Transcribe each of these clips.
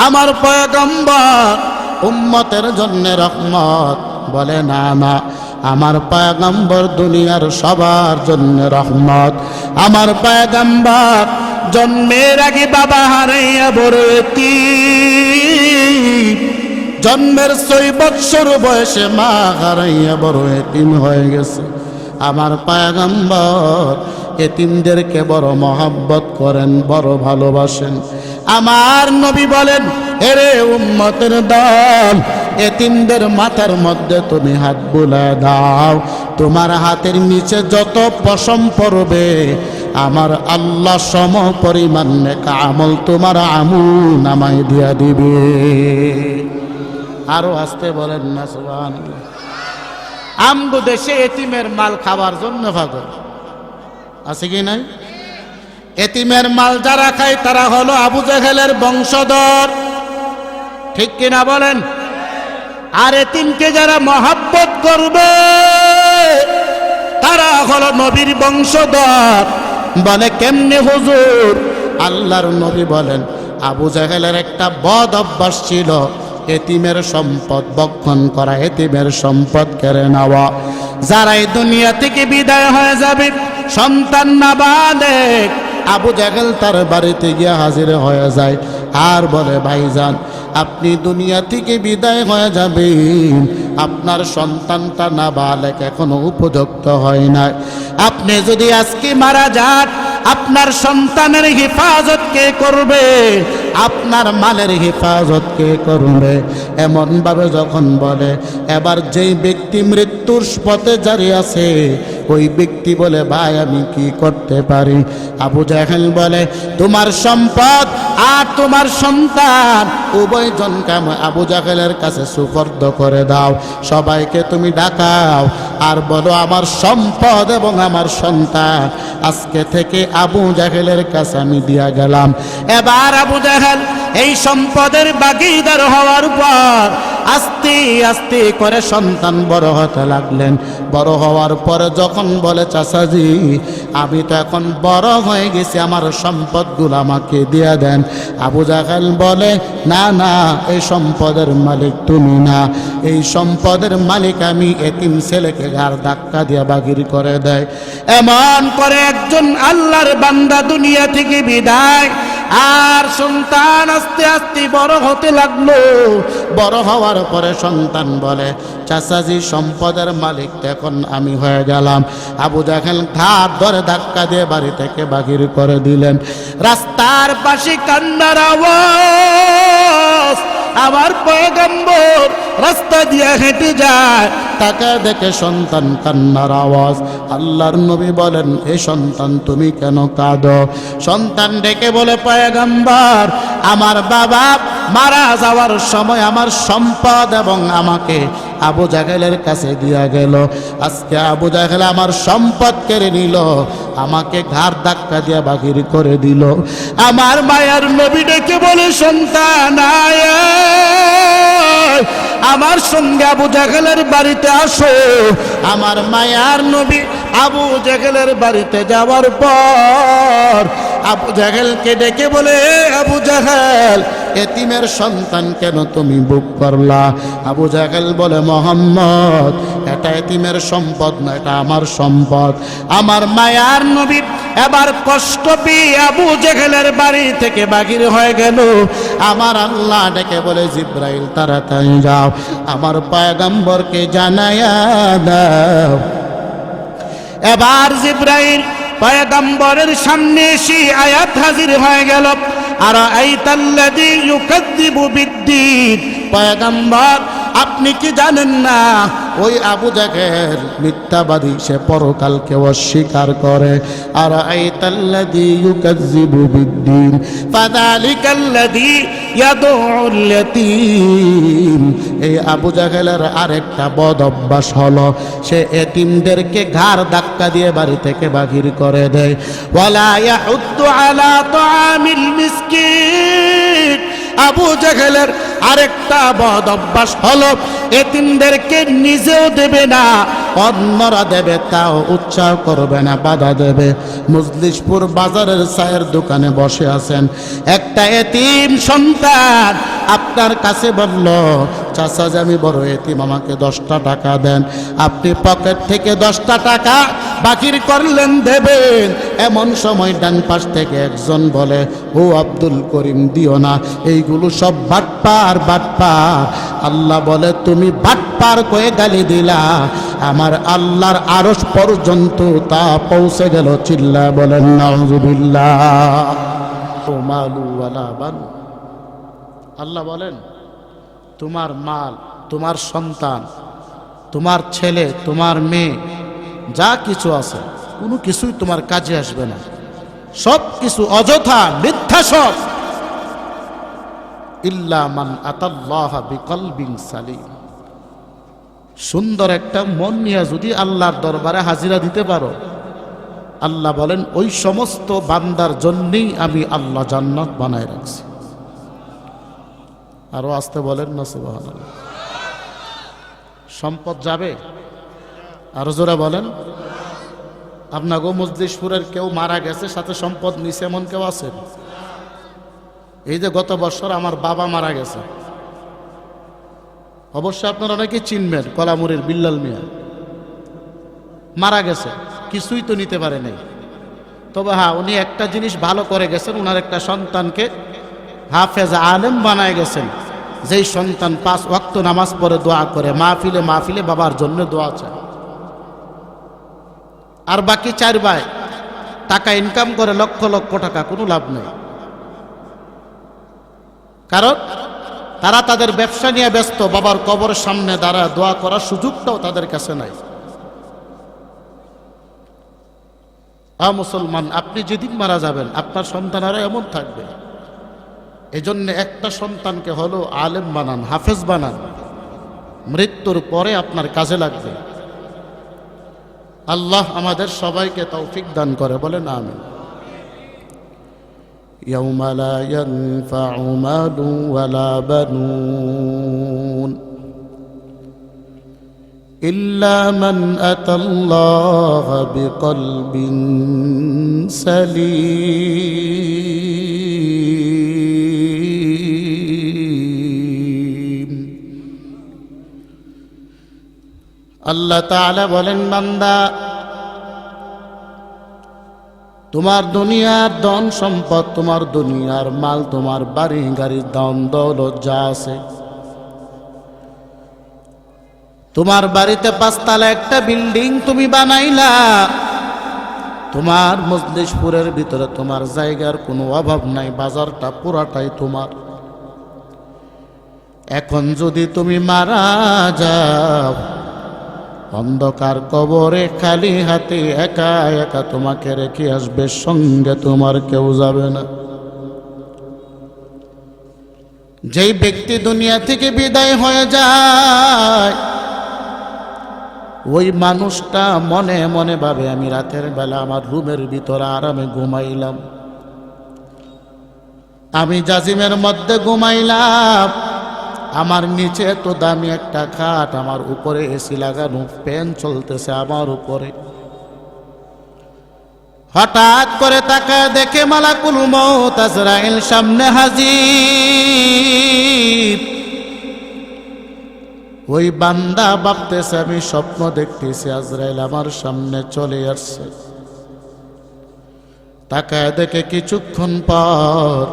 আমার পয়গম্বর উম্মতের জন্য রহমত। বলে না না, আমার পয়গম্বর দুনিয়ার সবার জন্য রহমত। আমার পয়গম্বর জন্মের আগে বাবা হারাইয়া বড় এতিম, জন্মের 6 বৎসর বয়সে মা হারাইয়া বড় এতিম হয়ে গেছে। আমার পয়গম্বর এতিমদেরকে বড় মহব্বত করেন, বড় ভালোবাসেন। আমার নবী বলেন, এরে উম্মতের দল, এতিমদের মাথার মধ্যে তুমি হাত বুলায় দাও, তোমার হাতের নিচে যত পশম পড়বে আমার আল্লাহ সম পরিমাণ নেক আমল তোমার আমল নামায় দিয়া দিবে। আরো আসতে বলেন না সুবহানাল্লাহ। আমগো দেশে এতিমের মাল খাবার জন্য পাগল আছে কি নাই? এতিমের মাল যারা খায় তারা হলো আবু জেহেলের বংশধর, ঠিক কিনা বলেন? আর এতিমকে যারা মহব্বত করবে তারা হলো নবীর বংশধর। বলে কেমনে হুজুর? আল্লাহর নবী বলেন, আবু জেহেলের একটা বদ অভ্যাস ছিল, এতিমের সম্পদ ভক্ষণ করা, এতিমের সম্পদ কেড়ে নেওয়া। যারা এই দুনিয়া থেকে বিদায় হয়ে যাবে সন্তান নাবালেগ, আবু জেহেল তার বাড়িতে গিয়ে হাজির হয়ে যায় আর বলে, ভাইজান আপনি দুনিয়া থেকে বিদায় হয়ে যাবেন, আপনার সন্তানটা নাবালেগ এখনো উপযুক্ত হয় না। আপনি যদি আজকে মারা যান, আপনার সন্তানের হেফাজত কে করবে? আপনার মালের হেফাজত কে করবে? এমন ভাবে যখন বলে, এবার যেই ব্যক্তি মৃত্যুর পথে জারি আছে ওই ব্যক্তি বলে, ভাই আমি কি করতে পারি? আবু জেহেল বলে, তোমার সম্পদ আর তোমার সন্তান উভয়জনকে আবু জেহেলের কাছে সুপর্দ করে দাও, সবাইকে তুমি ডাকাও আর বলো আমার সম্পদ এবং আমার সন্তান আজকে থেকে আবু জেহেলের কাছে আমি দিয়া গেলাম। এবার আবু জেহেল এই সম্পদের ভাগীদার হওয়ার পর আস্তে আস্তে করে সন্তান বড় হতে লাগলেন। বড় হওয়ার পরে যখন বলে, চাচাজি আমি তো এখন বড় হয়ে গেছি, আমার সম্পদগুলো আমাকে দিয়ে দেন। আবু জেহেল বলে, না না, এই সম্পদের মালিক তুমি না, এই সম্পদের মালিক আমি। এতিম ছেলেকে ঘাড় ধাক্কা দিয়ে বাগির করে দেয়। এমন করে একজন আল্লাহর বান্দা দুনিয়া থেকে বিদায়, আর সন্তান আস্তে আস্তে বড় হতে লাগলো। বড় হওয়ার পরে সন্তান বলে, চাচাজি সম্পদের মালিক এখন আমি হয়ে গেলাম। আবু জেহেল ঘাট ধরে ধাক্কা দিয়ে বাড়ি থেকে বাহির করে দিলেন। রাস্তার পাশে কান্নার আওয়াজ। আমার পয়গম্বর রাস্তা দিয়ে হেঁটে যায়, তাকে দেখে সন্তান কান্নার আওয়াজ। আল্লাহর নবী বলেন, এ সন্তান তুমি কেন কাঁদো? সন্তান ডেকে বলে, পয়গম্বর আমার বাবা মারা যাওয়ার সময় আমার সম্পদ এবং আমাকে আবু জেহেলের কাছে দিয়া গেল। আজকে আবু জেহেল আমার সম্পদ কেড়ে নিল, আমাকে ঘাড় ধাক্কা দিয়া বাহির করে দিল। আমার মায়ার নবী ডেকে বলে, সন্তান আয়, আমার সঙ্গে আবু জেহেলের বাড়িতে আসো। আমার মায়ার নবী আবু জেহেলের বাড়িতে যাওয়ার পর আবু জেহেলকে ডেকে বলে, আবু জেহেল এতিমের সন্তান কেন তুমি বুক করলা? আবু জেহেল বলে, মোহাম্মদ এটা এতিমের সম্পদ না, এটা আমার সম্পদ। আমার মায়ার নবী এবার কষ্ট পেয়ে আবু জেহেলের বাড়ি থেকে বাহির হয়ে গেল। আমার আল্লাহ ডেকে বলে, জিব্রাইল তাড়াতাড়ি যাও, আমার পয়গম্বরকে জানায়া দাও। এবার জিব্রাইল পয়গম্বরের সামনে এসে আয়াত হাজির হয়ে গেল, আর আইতাল্লাযী ইউকাযযিবু বিদ্দীন। পয়গম্বর আপনি কি জানেন না ওই আবু জেহেল মিথ্যাবাদী, সে পরকালকে অস্বীকার করে। আর আইতাল্লাযী ইউকাযযিবু বিদ্দীন ফাযালিকাল্লাযী ইয়াদউল ইয়াতীম। এই আবু জেহেলের আরেকটা বদ অভ্যাস হলো, সে এতিমদেরকে ঘাড় ধাক্কা দিয়ে বাড়ি থেকে বাহির করে দেয়। ওয়ালা ইয়াহুদ্দু আলা তাআমিল মিসকিন। আবু জেহেলের আরেকটা বদ অভ্যাস হলো এতিমদেরকে নিজেও দেবে না, অন্যরা দেবে তাও উৎসাহ করবে না, বাধা দেবে। মজলিশপুর বাজারের চায়ের দোকানে বসে আছেন, একটা এতিম সন্তান আপনার কাছে বলল, চাচা যে আমি বড় এতিম, আমাকে 10টা টাকা দেন। আপনি পকেট থেকে 10টা টাকা বাকির করলেন দেবেন, এমন সময় ডান পাশ থেকে একজন বলে, ও আব্দুল করিম দিও না, এইগুলো সব বাটপার বাটপার। আল্লাহ বলে, তুমি বাটপার কয়ে গালি দিলা, আমার আল্লাহর আরশ পর্যন্ত তা পৌঁছে গেল। চিল্লা বলেন নাউযুবিল্লাহ। মালু ওয়ালা বানু, আল্লাহ বলেন তোমার মাল, তোমার সন্তান, তোমার ছেলে, তোমার মেয়ে, যা কিছু আছে কোনো কিছুই তোমার কাজে আসবে না, সব কিছু অযথা, মিথ্যা সব। ইল্লা মান আতাল্লাহ বিকলবিন সালিম, সুন্দর একটা মন নিয়ে যদি আল্লাহর দরবারে হাজিরা দিতে পারো, আল্লাহ বলেন ওই সমস্ত বান্দার জন্যই আমি আল্লাহ জান্নাত বানায় রাখছি। আরো আসতে বলেন না সুবহানাল্লাহ। সম্পদ যাবে, আরো জোরে বলেন। আপনাগো মজলিশপুরের কেউ মারা গেছে, সাথে সম্পদ নিছে, এমন কেউ আছে? এই যে গত বছর আমার বাবা মারা গেছে, অবশ্যই আপনারা অনেকে চিনবেন, কলামুরের বিল্লাল মিয়া মারা গেছে, কিছুই তো নিতে পারে নাই। তবে হ্যাঁ, উনি একটা জিনিস ভালো করে গেছেন, ওনার একটা সন্তানকে হাফেজ আলেম বানায় গেছেন, যেই সন্তান 5 ওয়াক্ত নামাজ পড়ে দোয়া করে, মাহফিলে মাহফিলে বাবার জন্য দোয়া চায়। আর বাকি 4 ভাই টাকা ইনকাম করে লক্ষ লক্ষ টাকা, কোনো লাভ নেই, কারণ তারা তাদের ব্যবসা নিয়ে ব্যস্ত, বাবার কবরের সামনে দাঁড়ায় দোয়া করার সুযোগটাও তাদের কাছে নাই। মুসলমান, আপনি যেদিন মারা যাবেন আপনার সন্তানেরা এমন থাকবে। এজন্য একটা সন্তানকে হলো আলেম বানান, হাফেজ বানান, মৃত্যুর পরে আপনার কাজে লাগবে। আল্লাহ আমাদের সবাইকে তৌফিক দান করে, বলেন আমিন। ইয়াউমা লা ইয়ানফাউ মালু ওয়ালা বানুন ইল্লা মান আতাল্লাহা বিকলবিন সালিম। আল্লাহ তাআলা বলেন, বান্দা তোমার দুনিয়ার ধন সম্পদ, তোমার দুনিয়ার মাল, তোমার বাড়ি গাড়ি ধন দৌলত যা আছে, তোমার বাড়িতে 5 তলা একটা বিল্ডিং তুমি বানাইলা, তোমার মজলিশপুরের ভিতরে তোমার জায়গার কোনো অভাব নাই, বাজারটা পুরাটাই তোমার। এখন যদি তুমি মারা যাও, অন্ধকার কবরে খালি হাতে একা একা তোমাকে রেখে আসবে, সঙ্গে তোমার কেউ যাবে না। যেই ব্যক্তি দুনিয়া থেকে বিদায় হয়ে যায়, ওই মানুষটা মনে মনে ভাবে, আমি রাতের বেলা আমার রুমের ভিতরে আরামে ঘুমাইলাম, আমি জাজিমের মধ্যে ঘুমাইলাম, আমার নিচে এত দামি একটা খাট, আমার উপরে এসি লাগানো, ফ্যান চলতেছে আমার উপরে। হঠাৎ করে তাকায় দেখে মালাকুল মউত আজরাইল সামনে হাজির। ওই বান্দা ভাবতেছে, আমি স্বপ্ন দেখতেছি আজরাইল আমার সামনে চলে আসছে। তাকায় দেখে কিছুক্ষণ পর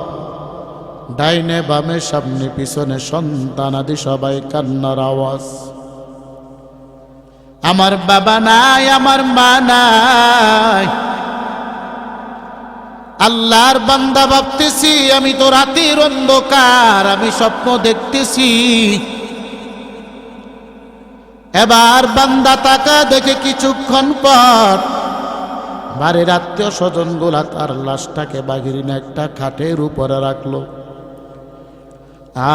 ডাইনে বামে সামনে পিছনে সন্তানাদি সবাই কান্নার আওয়াজ। আমার বাবা নাই, আমার মা নাই। আল্লাহর বান্দা ভাবতেছি, আমি তো রাতের অন্ধকার, আমি স্বপ্ন দেখতেছি। এবার বান্দা তাকা দেখে কিছুক্ষণ পর বাড়ির আত্মীয় স্বজন গুলা তার লাশটাকে বাগিরিনে একটা খাটের উপরে রাখলো,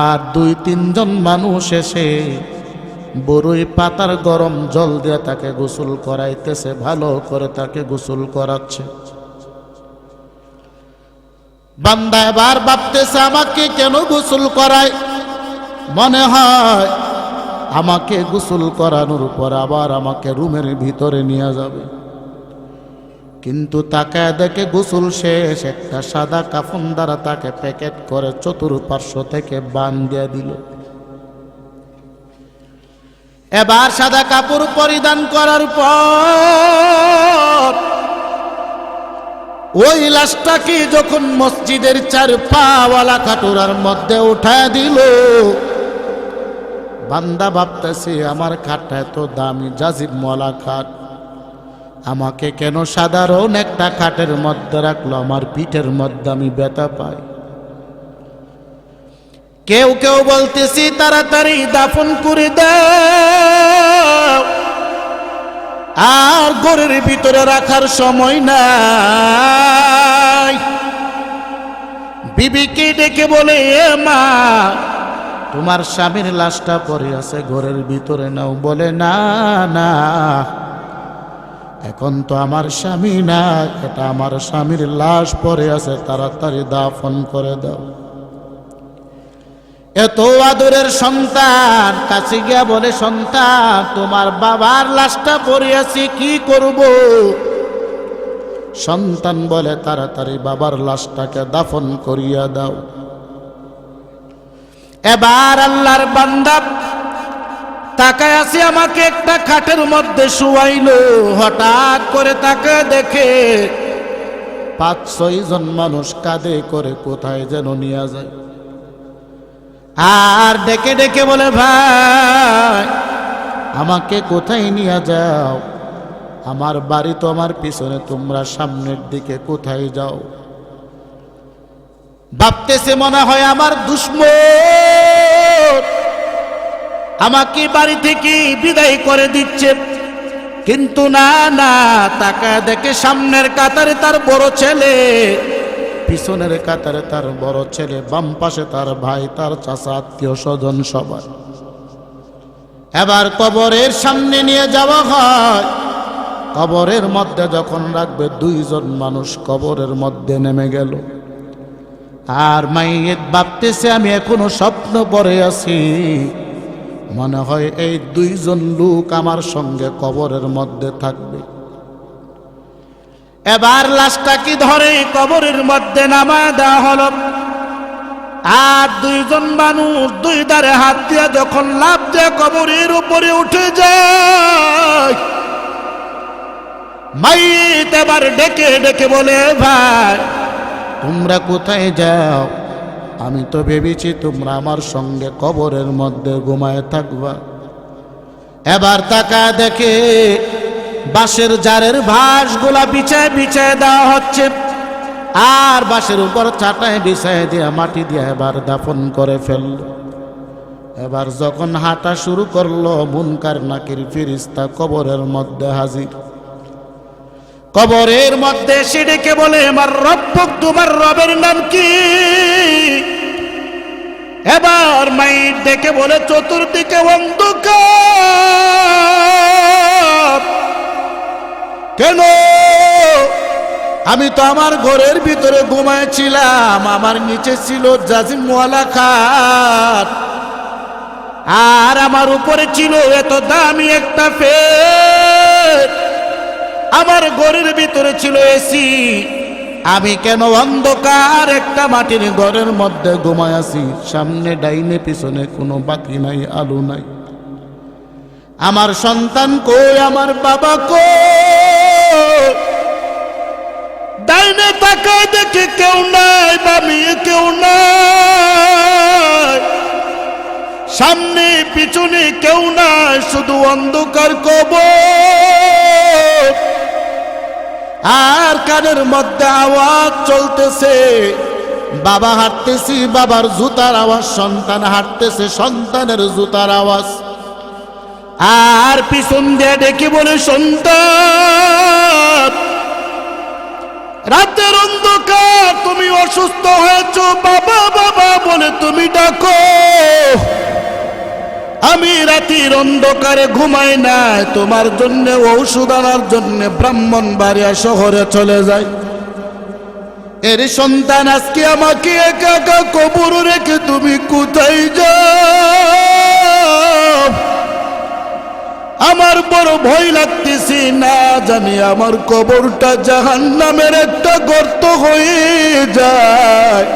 আর 2-3 জন মানুষ এসে বড়ই পাতার গরম জল দিয়ে তাকে গোসল করাইতেছে, ভালো করে তাকে গোসল করাচ্ছে। বান্দা এবার ভাবতেছে, আমাকে কেন গোসল করায়? মনে হয় আমাকে গোসল করানোর পর আবার আমাকে রুমের ভিতরে নিয়ে যাবে, কিন্তু তাকায় দেখে গোসল শেষ। একটা সাদা কাফন দ্বারা তাকে প্যাকেট করে চতুর্পার্শ্ব থেকে বাঁধিয়ে দিল। এবার সাদা কাপড় পরিধান করার পর ওই লাশটাকে যখন মসজিদের 4 পাওয়ালা কাটুরার মধ্যে উঠায় দিল, বান্দা ভাবতেছে আমার খাটটা এত দামি জাজিব মলা খাট, আমাকে কেন সাধারণ একটা খাটের মধ্যে রাখলো? আমার পিঠের মধ্যে আমি ব্যথা পাই। কেউ কেউ বলতেছি তাড়াতাড়ি দাফন করে দাও, আর ঘরের ভিতরে রাখার সময় নাই। বিবিকে ডেকে বলে, এ মা, তোমার স্বামীর লাশটা পড়ে আছে, ঘরের ভিতরে নাও। বলে, না না, এখন তো আমার স্বামী না, এটা আমার স্বামীর লাশ পড়ে আছে, তাড়াতাড়ি দাফন করে দাও। এত আদরের সন্তান কাছে গিয়া বলে, সন্তান, তোমার বাবার লাশটা পড়ে আছে, কি করব? সন্তান বলে, তাড়াতাড়ি বাবার লাশটাকে দাফন করিয়া দাও। এবার আল্লাহর বান্দা তাকায় আছে, আমাকে একটা খাটের মধ্যে শুয়াইলো। হঠাৎ করে তাকায় দেখে 5-6 জন মানুষ কাঁধে করে কোথায় যেন নিয়ে যায়। আর ডেকে ডেকে বলে, ভাই, আমাকে কোথায় নিয়ে যাও? আমার বাড়ি তো আমার পিছনে, তোমরা সামনের দিকে কোথায় যাও? ভাবতেছে মনে হয় আমার দুশমন আমাকে বাড়ি থেকে বিদায় করে দিচ্ছে, কিন্তু না না, তাকায় দেখে সামনের কাতারে তার বড় ছেলে, পিছনের কাতারে তার বড় ছেলে, বাম পাশে তার ভাই, তার চাচা, আত্মীয় স্বজন সবাই। এবার কবরের সামনে নিয়ে যাওয়া হয়। কবরের মধ্যে যখন রাখবে, 2 জন মানুষ কবরের মধ্যে নেমে গেল। আর মাইয়েত ভাবতেছে, আমি এখনো স্বপ্ন পড়ে আছি, মনে হয় এই 2 জন লোক আমার সঙ্গে কবরের মধ্যে থাকবে। এবার লাশটাকে ধরে কবরের মধ্যে নামায় দেওয়া হলো। আর 2 জন মানুষ 2 ধারে হাত দিয়ে যখন লাফ দিয়ে কবরের উপরে উঠে যায়, মাইত এবার ডেকে ডেকে বলে, ভাই, তোমরা কোথায় যাও? আমি তো ভেবেছি তোমরা আমার সঙ্গে কবরের মধ্যে ঘুমায় থাকবা। এবার তাকা দেখে বাঁশের জারের ভাঁজগুলা বিছায় বিছায় দেওয়া হচ্ছে, আর বাঁশের উপর চাটায় বিছায় দিয়ে মাটি দিয়ে এবার দাফন করে ফেলল। এবার যখন হাঁটা শুরু করলো, মুনকার নাকির ফেরেশতা কবরের মধ্যে হাজির। কবরের মধ্যে এসে ডেকে বলে, আমার রব্বুক, তোমার রবের নাম কি? এবার মাইট ডেকে বলে, চতুর্দিকে অন্ধকার, কেন? আমি তো আমার ঘরের ভিতরে ঘুমাইছিলাম, আমার নিচে ছিল জাজিমওয়ালা খাট, আর আমার উপরে ছিল এত দামি একটা ফ্যান, আমার ঘরের ভিতরে ছিল এসি। আমি কেন অন্ধকার একটা মাটির ঘরের মধ্যে ঘুমায় আছি? সামনে ডাইনে পিছনে কোনো বাতি নাই, আলো নাই। আমার সন্তান কই? আমার বাবা কই? ডাইনে তাকায় দেখে কেউ নাই, বামে কেউ নাই, সামনে পিছনে কেউ নাই, শুধু অন্ধকার কবর। আর কানের মধ্যে আওয়াজ চলতেছে, বাবা হাঁটতেছি, বাবার জুতার আওয়াজ, সন্তান হাঁটতেছে, সন্তানের জুতার আওয়াজ। আর পিছন দিয়ে ডেকে বলে, সন্তান, রাতের অন্ধকার, তুমি অসুস্থ হয়েছ, বাবা বাবা বলে তুমি ডাকো। আমি রাতের অন্ধকারে ঘুমাই না, তোমার জন্য ঔষধ আনার জন্য ব্রাহ্মণবাড়িয়া শহরে চলে যাই। এর সন্তান, আজকে আমাকে একা একা কবর রেখে তুমি কোথায় যাও? আমার বড় ভয় লাগতেছে, না জানি আমার কবরটা জাহান্নামের একটা গর্ত হয়ে যায়।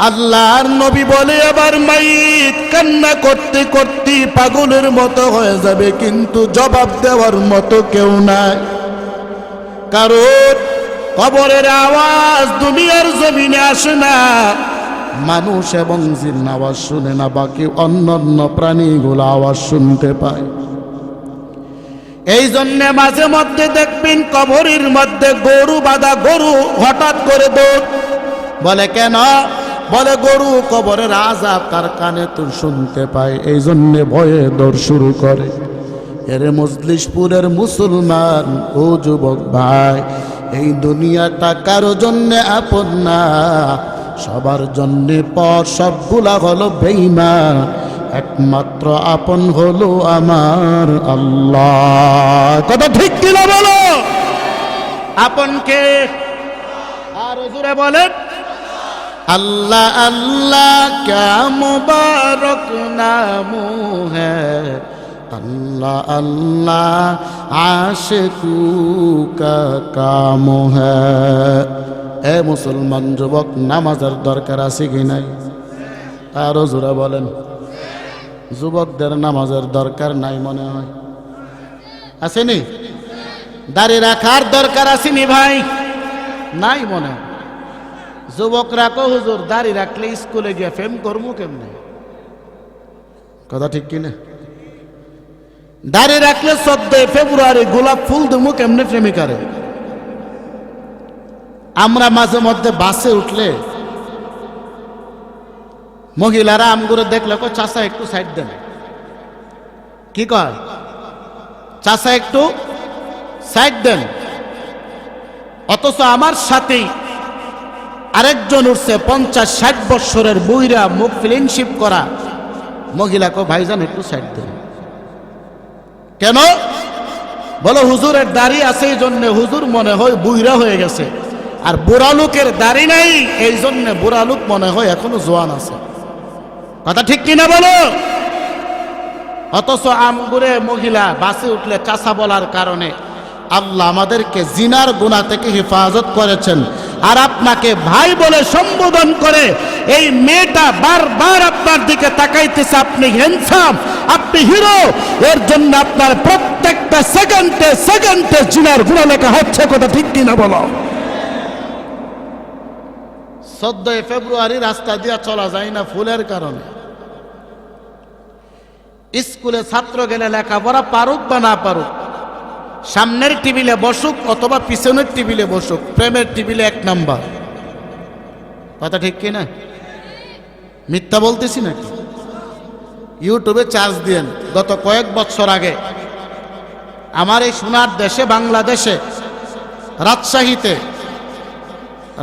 আল্লাহর নবী বলে, আবার মাইত কান্না করতে করতে পাগলের মতো হয়ে যাবে, কিন্তু জবাব দেওয়ার মতো কেউ নাই। কারণ কবরের আওয়াজ দুনিয়ার জমিনে আসে না, মানুষ এবং জিন আওয়াজ শুনে না, বাকি অন্যান্য প্রাণীগুলো আওয়াজ শুনতে পায়। এই জন্যে মাঝে মধ্যে দেখবেন কবরের মধ্যে গরু বাঁধা, গরু হঠাৎ করে দৌড়। বলে কেন? বলে গরু কবরের আযাব তার কানে তো শুনতে পায়, এই জন্যে ভয়ে দৌড় শুরু করে। এর মজলিশপুরের মুসলমান ও যুবক ভাই, এই দুনিয়াটা কারো জন্যে আপন না, সবার জন্যে পর, সবগুলা হলো বেঈমান, একমাত্র আপন হলো আমার আল্লাহ। কথা ঠিক কিনা বলো? আপনকে আর জোরে বলেন আল্লাহ। আল্লাহ ক্যা মুবারক নামু হ্যায়, আল্লাহ আল্লাহ আশিকু কা কাম হ্যায়। এ মুসলমান যুবক, নামাজের দরকার আছে কি নাই? আরো জোরে বলেন। যুবকদের নামাজের দরকার নাই মনে হয়, আসেনি? দাড়ি রাখার দরকার আসেনি ভাই? নাই মনে হয়। যুবকরা কো হুজুর দাড়ি রাখলে স্কুলে গিয়ে ফেম করবো কেমনে? কথা ঠিক কিনা? দাড়ি রাখলে 14 ফেব্রুয়ারি গোলাপ ফুল দেবো কেমনে প্রেমিকারে? আমরা মাঝে মধ্যে বাসে উঠলে মহিলারা আমগুলো দেখলে কো চাচা একটু সাইড দেন। কি কয়? চাচা একটু সাইড দেন। অথচ আমার সাথেই আরেকজন উঠছে 50-60 বছরের বুইরা, মুখ ফ্রেন্ডশিপ করা মহিলাকে, ভাইজান একটু সাইড দেন। কেন? বলো হুজুরের দাড়ি আছে এই জন্য হুজুর মনে হয় বুইরা হয়ে গেছে, আর বুড়া লোকের দাড়ি নাই এই জন্য বুড়া লোক মনে হয় এখনো জোয়ান আছে। কথা ঠিক কিনা বলো? অথচ আমগুরে মহিলা বাসে উঠলে চাচা বলার কারণে আল্লাহ আমাদেরকে জিনার গুনাহ থেকে হেফাজত করেছেন, আর আপনাকে ভাই বলে সম্বোধন করে। এই মেয়েটা বারবার আপনার দিকে তাকাইতেছে, আপনি হ্যান্ডসাম, আপনি হিরো, এর জন্য আপনার প্রত্যেকটা সেকেন্ডে সেকেন্ডে জিনার গুনাহ লেখা হচ্ছে। কথা ঠিক কিনা বলো? 14 ফেব্রুয়ারি রাস্তা দিয়ে চলা যায় না ফুলের কারণে। স্কুলে ছাত্র গেলে লেখাপড়া পারুক বা না পারুক, সামনের টেবিলে বসুক অথবা পিছনের টেবিলে বসুক, প্রেমের টেবিলে 1 নাম্বার। কথা ঠিক কিনা? মিথ্যা বলতেছি নাকি? ইউটিউবে চার্জ দিয়েন। গত কয়েক বছর আগে আমার এই সোনার দেশে বাংলাদেশে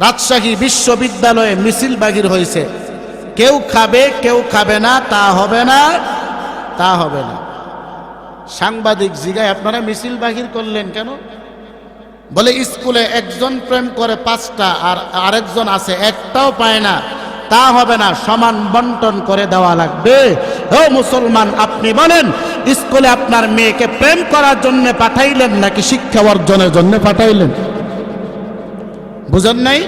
রাজশাহী বিশ্ববিদ্যালয়ে মিছিল বাহির হয়েছে। কেউ খাবে কেউ খাবে না, তা হবে না, তা হবে না। সাংবাদিক জিগায়, আপনারা মিছিল বাহির করলেন কেন? বলে স্কুলে একজন প্রেম করে 5টা, আর আরেকজন আছে একটাও পায় না, তা হবে না, সমান বন্টন করে দেওয়া লাগবে। ও মুসলমান, আপনি বলেন স্কুলে আপনার মেয়েকে প্রেম করার জন্য পাঠাইলেন নাকি শিক্ষা অর্জনের জন্য পাঠাইলেন? বুঝেন নাই?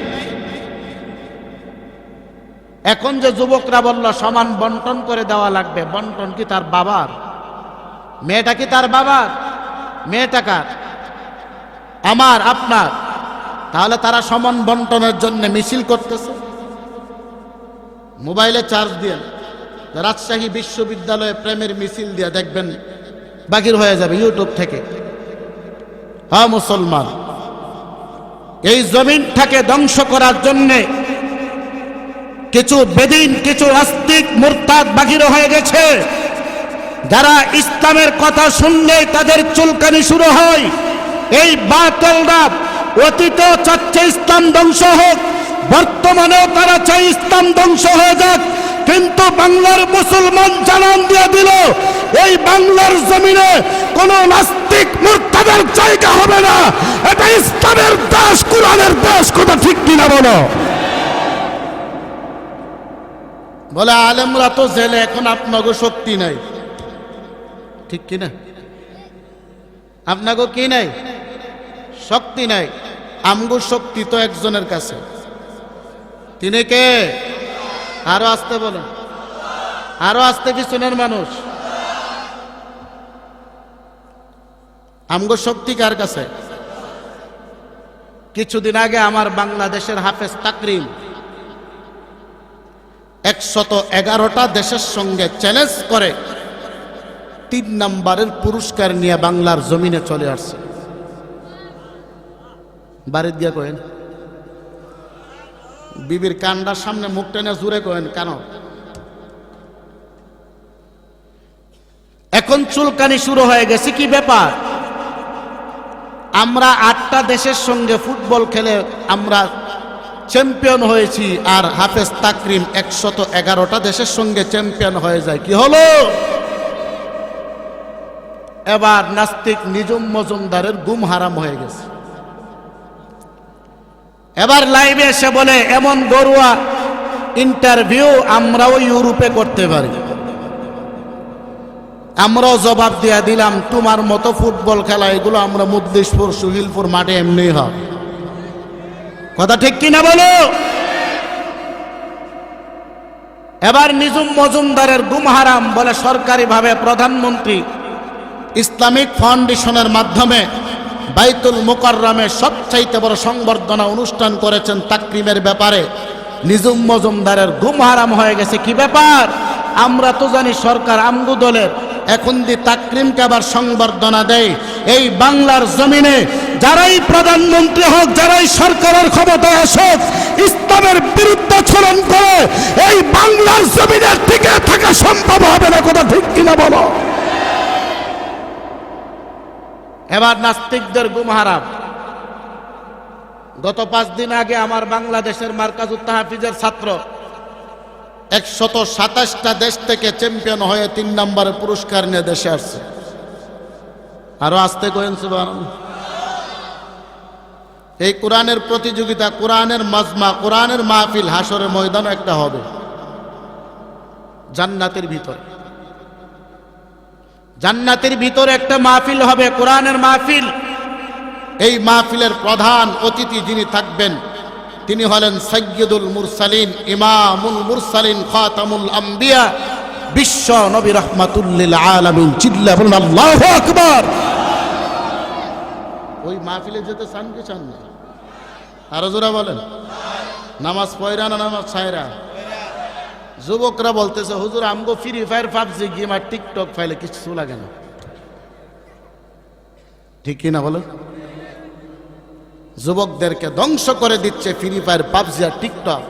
এখন যে যুবকরা বলল সমান বন্টন করে দেওয়া লাগবে, বন্টন কি তার বাবার? মেয়েটা কি তার বাবার? মেয়েটা কার? আমার, আপনার। তাহলে তারা সমান বন্টনের জন্য মিছিল করতেছে। মোবাইলে চার্জ দিয়ে রাজশাহী বিশ্ববিদ্যালয়ে প্রেমের মিছিল দিয়ে দেখবেন বাহির হয়ে যাবে ইউটিউব থেকে। হ্যাঁ মুসলমান, এই জমিনটাকে ধ্বংস করার জন্যে কিছু বেদিন, কিছু নাস্তিক মুরতাদ বাহির হয়ে গেছে, যারা ইসলামের কথা শুনলেই তাদের চুলকানি শুরু হয়। এই বাতিলরা অতীতেও চাচ্ছে ইসলাম ধ্বংস হোক, বর্তমানেও তারা চায় ইসলাম ধ্বংস হয়ে যাক, কিন্তু বাংলার মুসলমান জানান দিয়ে দিল এই বাংলার জমিনে কোন নাস্তিক মুরতাদের জায়গা হবে না। এটা ইসলামের দেশ, কোরআনের দেশ। কথা ঠিক কিনা বলো? বলে আলেমরা তো জেলে, এখন আপনাকে শক্তি নাই। ঠিক কিনা? আপনাকে কি নাই? শক্তি নাই। আমগো শক্তি তো একজনের কাছে। তিনি কে? আরো আসতে বলেন, আরো আসতে পিছনের মানুষ। আমগো শক্তি কার কাছে? কিছুদিন আগে আমার বাংলাদেশের হাফেজ তাকরিম 111টা দেশের সঙ্গে চ্যালেঞ্জ করে 3 নম্বরের পুরস্কার নিয়ে বাংলার জমিনে চলে আসছে। বাড়িতে গিয়া কয়েন, বিবির কান্ডার সামনে মুখ টেনে জুড়ে কয়েন কেন? এখন চুলকানি শুরু হয়ে গেছে। কি ব্যাপার? আমরা 8টা দেশের সঙ্গে ফুটবল খেলে আমরা চ্যাম্পিয়ন হয়েছি, আর হাফেজ তাকরিম 111টা দেশের সঙ্গে চ্যাম্পিয়ন হয়ে যায়। কি হলো? এবার নাস্তিক নিজুম মজুমদারের গুম হারাম হয়ে গেছে। এবার লাইভে এসে বলে এমন গরুয়া ইন্টারভিউ আমরাও ইউরোপে করতে পারি। আমরাও জবাব দিয়া দিলাম, তোমার মতো ফুটবল খেলা এগুলো আমরা মুদ্দিশপুর সুহিলপুর মাঠে এমনি হয়। কথা ঠিক কিনা বলো? এবার নিজুম মজুমদারের গুম হারাম বলে সরকারিভাবে প্রধানমন্ত্রী ইসলামিক ফাউন্ডেশনের মাধ্যমে বাইতুল মুকাররমে সবচাইতে বড় সংবর্ধনা অনুষ্ঠান করেছেন তাকরিমের ব্যাপারে। নিজুম মজুমদারের গুম হারাম হয়ে গেছে। কি ব্যাপার? আমরা তো জানি সরকার আমগো দলের, এখন দি তাকরিমকে আবার সংবর্ধনা দেয়। এই বাংলার জমিনে যারাই প্রধানমন্ত্রী হোক, যারাই সরকারের ক্ষমতায় আসুক, ইসলামের বিরুদ্ধে আচরণ করে এই বাংলার জমিনের টিকে থাকা সম্ভব হবে না। কথা ঠিক কিনা বলো? এবার নাস্তিকদের গুম হারাম। গত 5 দিন আগে আমার বাংলাদেশের মার্কাজুত তাহফিজের ছাত্র 127টা দেশ থেকে চ্যাম্পিয়ন হয়ে 3 নম্বরের পুরস্কার নিয়ে দেশে আসছে। আরো আসতে কইন সুবহানাল্লাহ। এই কোরআনের প্রতিযোগিতা, কোরআনের মাজমা, কোরআনের মাহফিল হাসরের ময়দানে একটা হবে জান্নাতের ভিতরে। জান্নাতের ভিতরে একটা মাহফিল হবে, কোরআনের মাহফিল। এই মাহফিলের প্রধান অতিথি যিনি থাকবেন তিনি হলেন সাইয়্যিদুল মুরসালিন, ইমামুল মুরসালিন, খাতামুল আম্বিয়া, বিশ্ব নবী রাহমাতুল লিল আলামিন। চিল্লা বলুন আল্লাহু আকবার। ওই মাহফিলে যেতে চান কি চান না? আরো জোরে বলেন। নামাজ পয়রা না নামাজ ছায়রা? যুবকরা বলতেছে হুজুর আমগো ফ্রি ফায়ার, পাবজি গেম আর টিকটক ফাইলে কিছু লাগে না। ঠিক কিনা বলেন? যুবকদেরকে ধ্বংস করে দিচ্ছে ফ্রি ফায়ার, পাবজি আর টিকটক।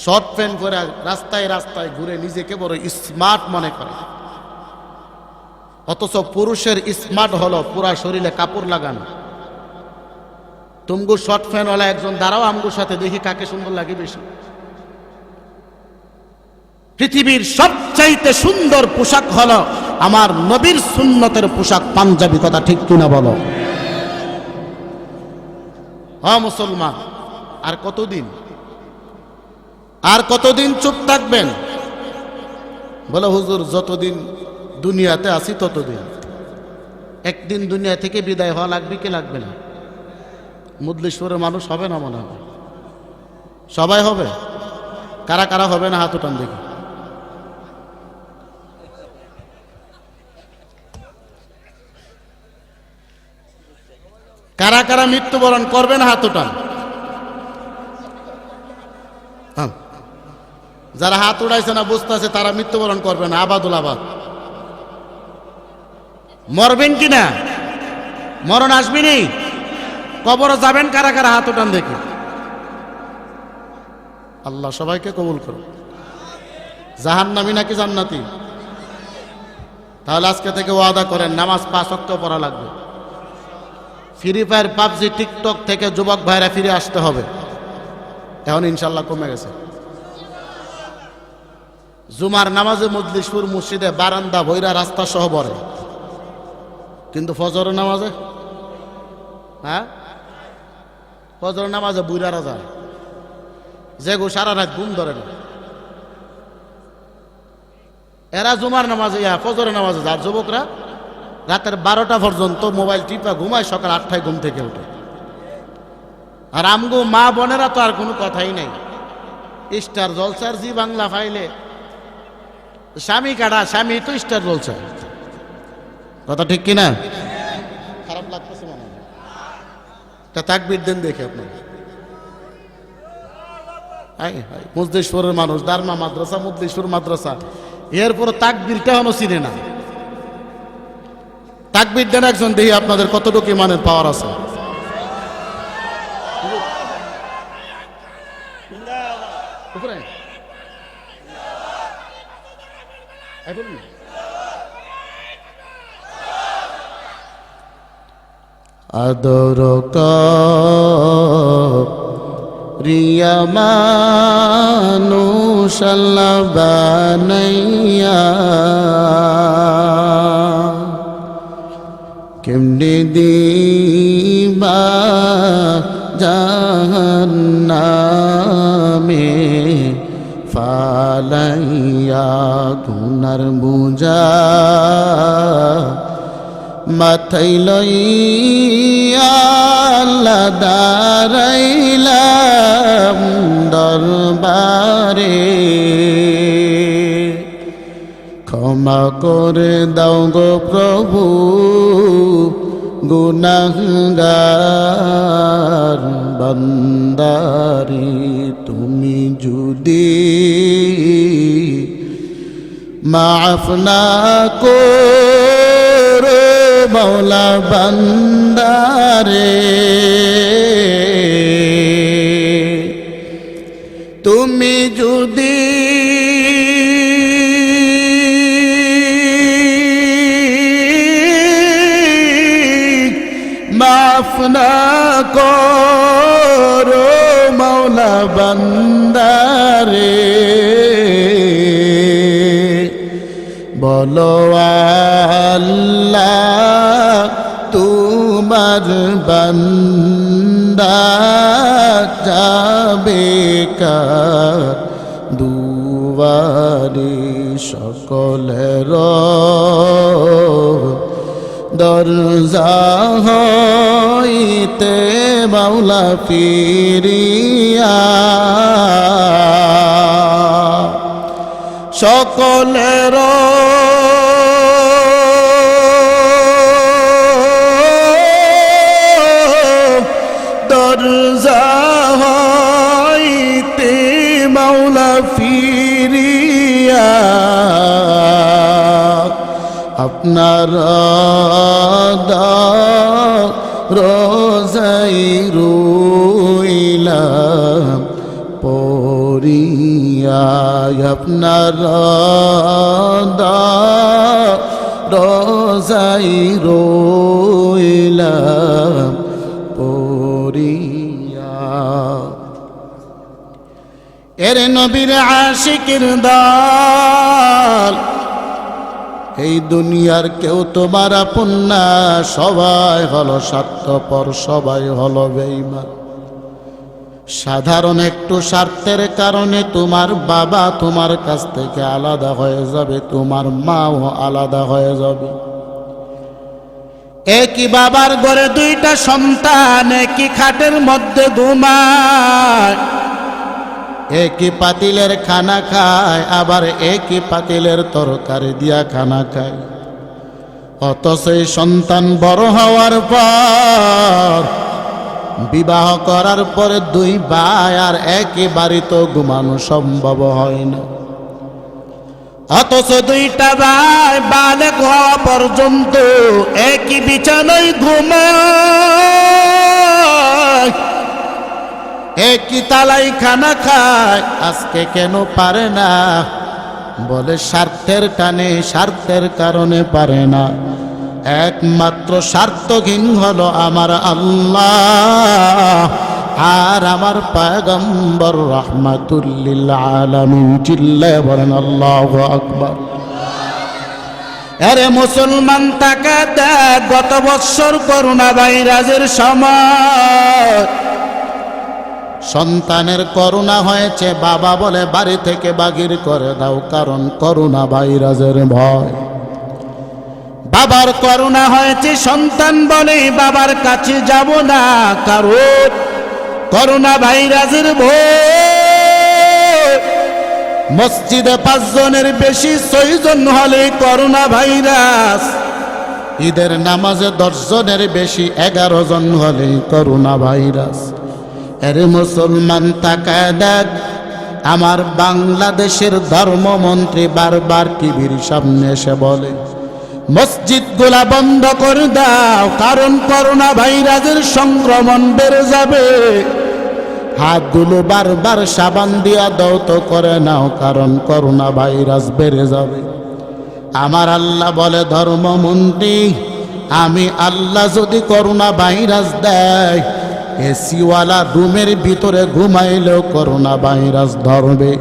শর্ট প্যান্ট পরে রাস্তায় রাস্তায় ঘুরে নিজেকে বড় স্মার্ট মনে করে, অথচ পুরুষের স্মার্ট হলো পুরা শরীরে কাপড় লাগানো। তুমগো শর্ট প্যান্টওয়ালা একজন দাঁড়াও, আমগোর সাথে দেখি কাকে সুন্দর লাগে বেশি। পৃথিবীর সবচাইতে সুন্দর পোশাক হলো আমার নবীর সুন্নতের পোশাক, পাঞ্জাবি। কথা ঠিক কিনা বলো? হ্যাঁ মুসলমান, আর কতদিন, আর কতদিন চুপ থাকবেন? বলে হুজুর যতদিন দুনিয়াতে আছি ততদিন। একদিন দুনিয়া থেকে বিদায় হওয়া লাগবে কি লাগবে না? মুদলিশ্বরের মানুষ হবে না মনে হয়? সবাই হবে? কারা কারা হবে না হাত উঠান দেখি। কারা কারা মৃত্যুবরণ করবেন হাত উঠান। যারা হাত উঠাইছে না বুঝতেছে তারা মৃত্যুবরণ করবে না। আবাদুল আবাদ মরবেন কিনা? মরণ আসবেনি? কবর যাবেন কারা কারা হাত উঠান দেখি। আল্লাহ সবাইকে কবুল করুন। জাহান্নামী নাকি জান্নাতি? তাহলে আজকে থেকে ওয়াদা করেন নামাজ 5 ওয়াক্ত পড়া লাগবে। ফ্রি ফায়ার, পাবজি, টিকটক থেকে যুবক ভাইরা ফিরে আসতে হবে। এখন ইনশাল্লাহ কমে গেছে। জুমার নামাজে মজলিসপুর মসজিদে বারান্দা ভৈরা রাস্তা সহ ভরে, কিন্তু ফজরের নামাজে, হ্যাঁ ফজরের নামাজে বুইরারা যায়, যে গো সারা রাত ঘুম ধরে না। এরা জুমার নামাজে ফজরের নামাজে যার যুবকরা রাতের 12টা পর্যন্ত মোবাইল টিপা ঘুমায়, সকাল 8টায় ঘুম থেকে উঠে। আর আমগো মা বোনেরা তো আর কোনো কথাই নাই, স্টার জলসার জি বাংলা ফাইলে স্বামী কাটা, স্বামী তো স্টার জলসা। কথা ঠিক কিনা? খারাপ লাগতেছে মনে হয়, তা তাকবীর দেন দেখে আপনার। মুজলিশপুরের মানুষ, দারমা মাদ্রাসা, মুজলিশপুর মাদ্রাসা, এরপর তাকবীরটা হনো চিনে না। তাকবীর দেন একজন, দেখি আপনাদের কতটুকু ইমানের পাওয়ার আছে। আদর রিয়া মানুষ আল্লাহ বানাইয়া, কেমনে দিবা জাহান্নামে ফালাইয়া, গুনার বুঝা মাথায় লইয়া আল্লাহ দাঁড়াইলাম দরবারে। ক্ষমা করে দাও গো প্রভু, গুনাহগার বান্দারি তুমি যদি মাফ না করো মওলা বান্দারে, তুমি যদি মাফ না করো মওলা বান্দারে, বলো আল্লাহ তোমার বান্দা যাবে কার দুয়ারে, সকলের দরজা হইতে মাওলা ফিরিয়া, সকলের দরজা হইতে মাওলা ফিরিয়া, আপনার রোজাই রইলাম পরিয়া, আপনার রোজাই রইলাম পরিয়া। এর নবীর আশিকের দল, এই দুনিয়ার কেউ তোমার আপন না, সবাই হলো স্বার্থপর, সবাই হলো বেঈমান। সাধারণ একটু স্বার্থের কারণে তোমার বাবা তোমার কাছ থেকে আলাদা হয়ে যাবে, তোমার মাও আলাদা হয়ে যাবে। একই বাবার ঘরে দুইটা সন্তান একই খাটের মধ্যে ঘুমায়, একই পাতিলের খানা খায়, আবার একই পাতিলের তরকারি দিয়া খানা খায়। অথচ এই সন্তান বড় হওয়ার পর, বিবাহ করার পরে দুই ভাই আর একই বাড়িতে ঘুমানো সম্ভব হয় না। অথচ দুইটা ভাই বালেগ হওয়া পর্যন্ত একই বিছানায় ঘুমায়, একই তালাই খানা খায়। আজকে কেন পারে না? বলে স্বার্থের টানে, স্বার্থের কারণে পারে না। একমাত্র স্বার্থহীন হলো আমার আল্লাহ আর আমার পয়গম্বর রাহমাতুল লিল আলামিন। চিল্লায় বলেন আল্লাহু আকবার। আরে মুসলমান তাকে দেখ, গত বছর করোনা ভাইরাসের সময় সন্তানের করোনা হয়েছে, বাবা বলে বাড়ি থেকে বাগির করে দাও, কারণ করোনা ভাইরাসের ভয়। বাবার করোনা হয়েছে, সন্তান বলে বাবার কাছে যাব না, কারণ করোনা ভাইরাসের ভয়। মসজিদে 5 জনের বেশি 6 জন হলে করোনা ভাইরাস, ঈদের নামাজে 10 জনের বেশি 11 জন হলে করোনা ভাইরাস। আরে মুসলমান তাকায় দেখ, আমার বাংলাদেশের ধর্মমন্ত্রী বারবার টিভির সামনে এসে বলে মসজিদগুলা বন্ধ করে দাও, কারণ করোনা ভাইরাসের সংক্রমণ বেড়ে যাবে। হাতগুলো বারবার সাবান দিয়া দাও তো করে নাও, কারণ করোনা ভাইরাস বেড়ে যাবে। আমার আল্লাহ বলে ধর্মমন্ত্রী, আমি আল্লাহ যদি করোনা ভাইরাস দেয়, এসিওয়ালা রুমের ভিতরে ঘুমাইলেও করোনা ভাইরাস ধরবে।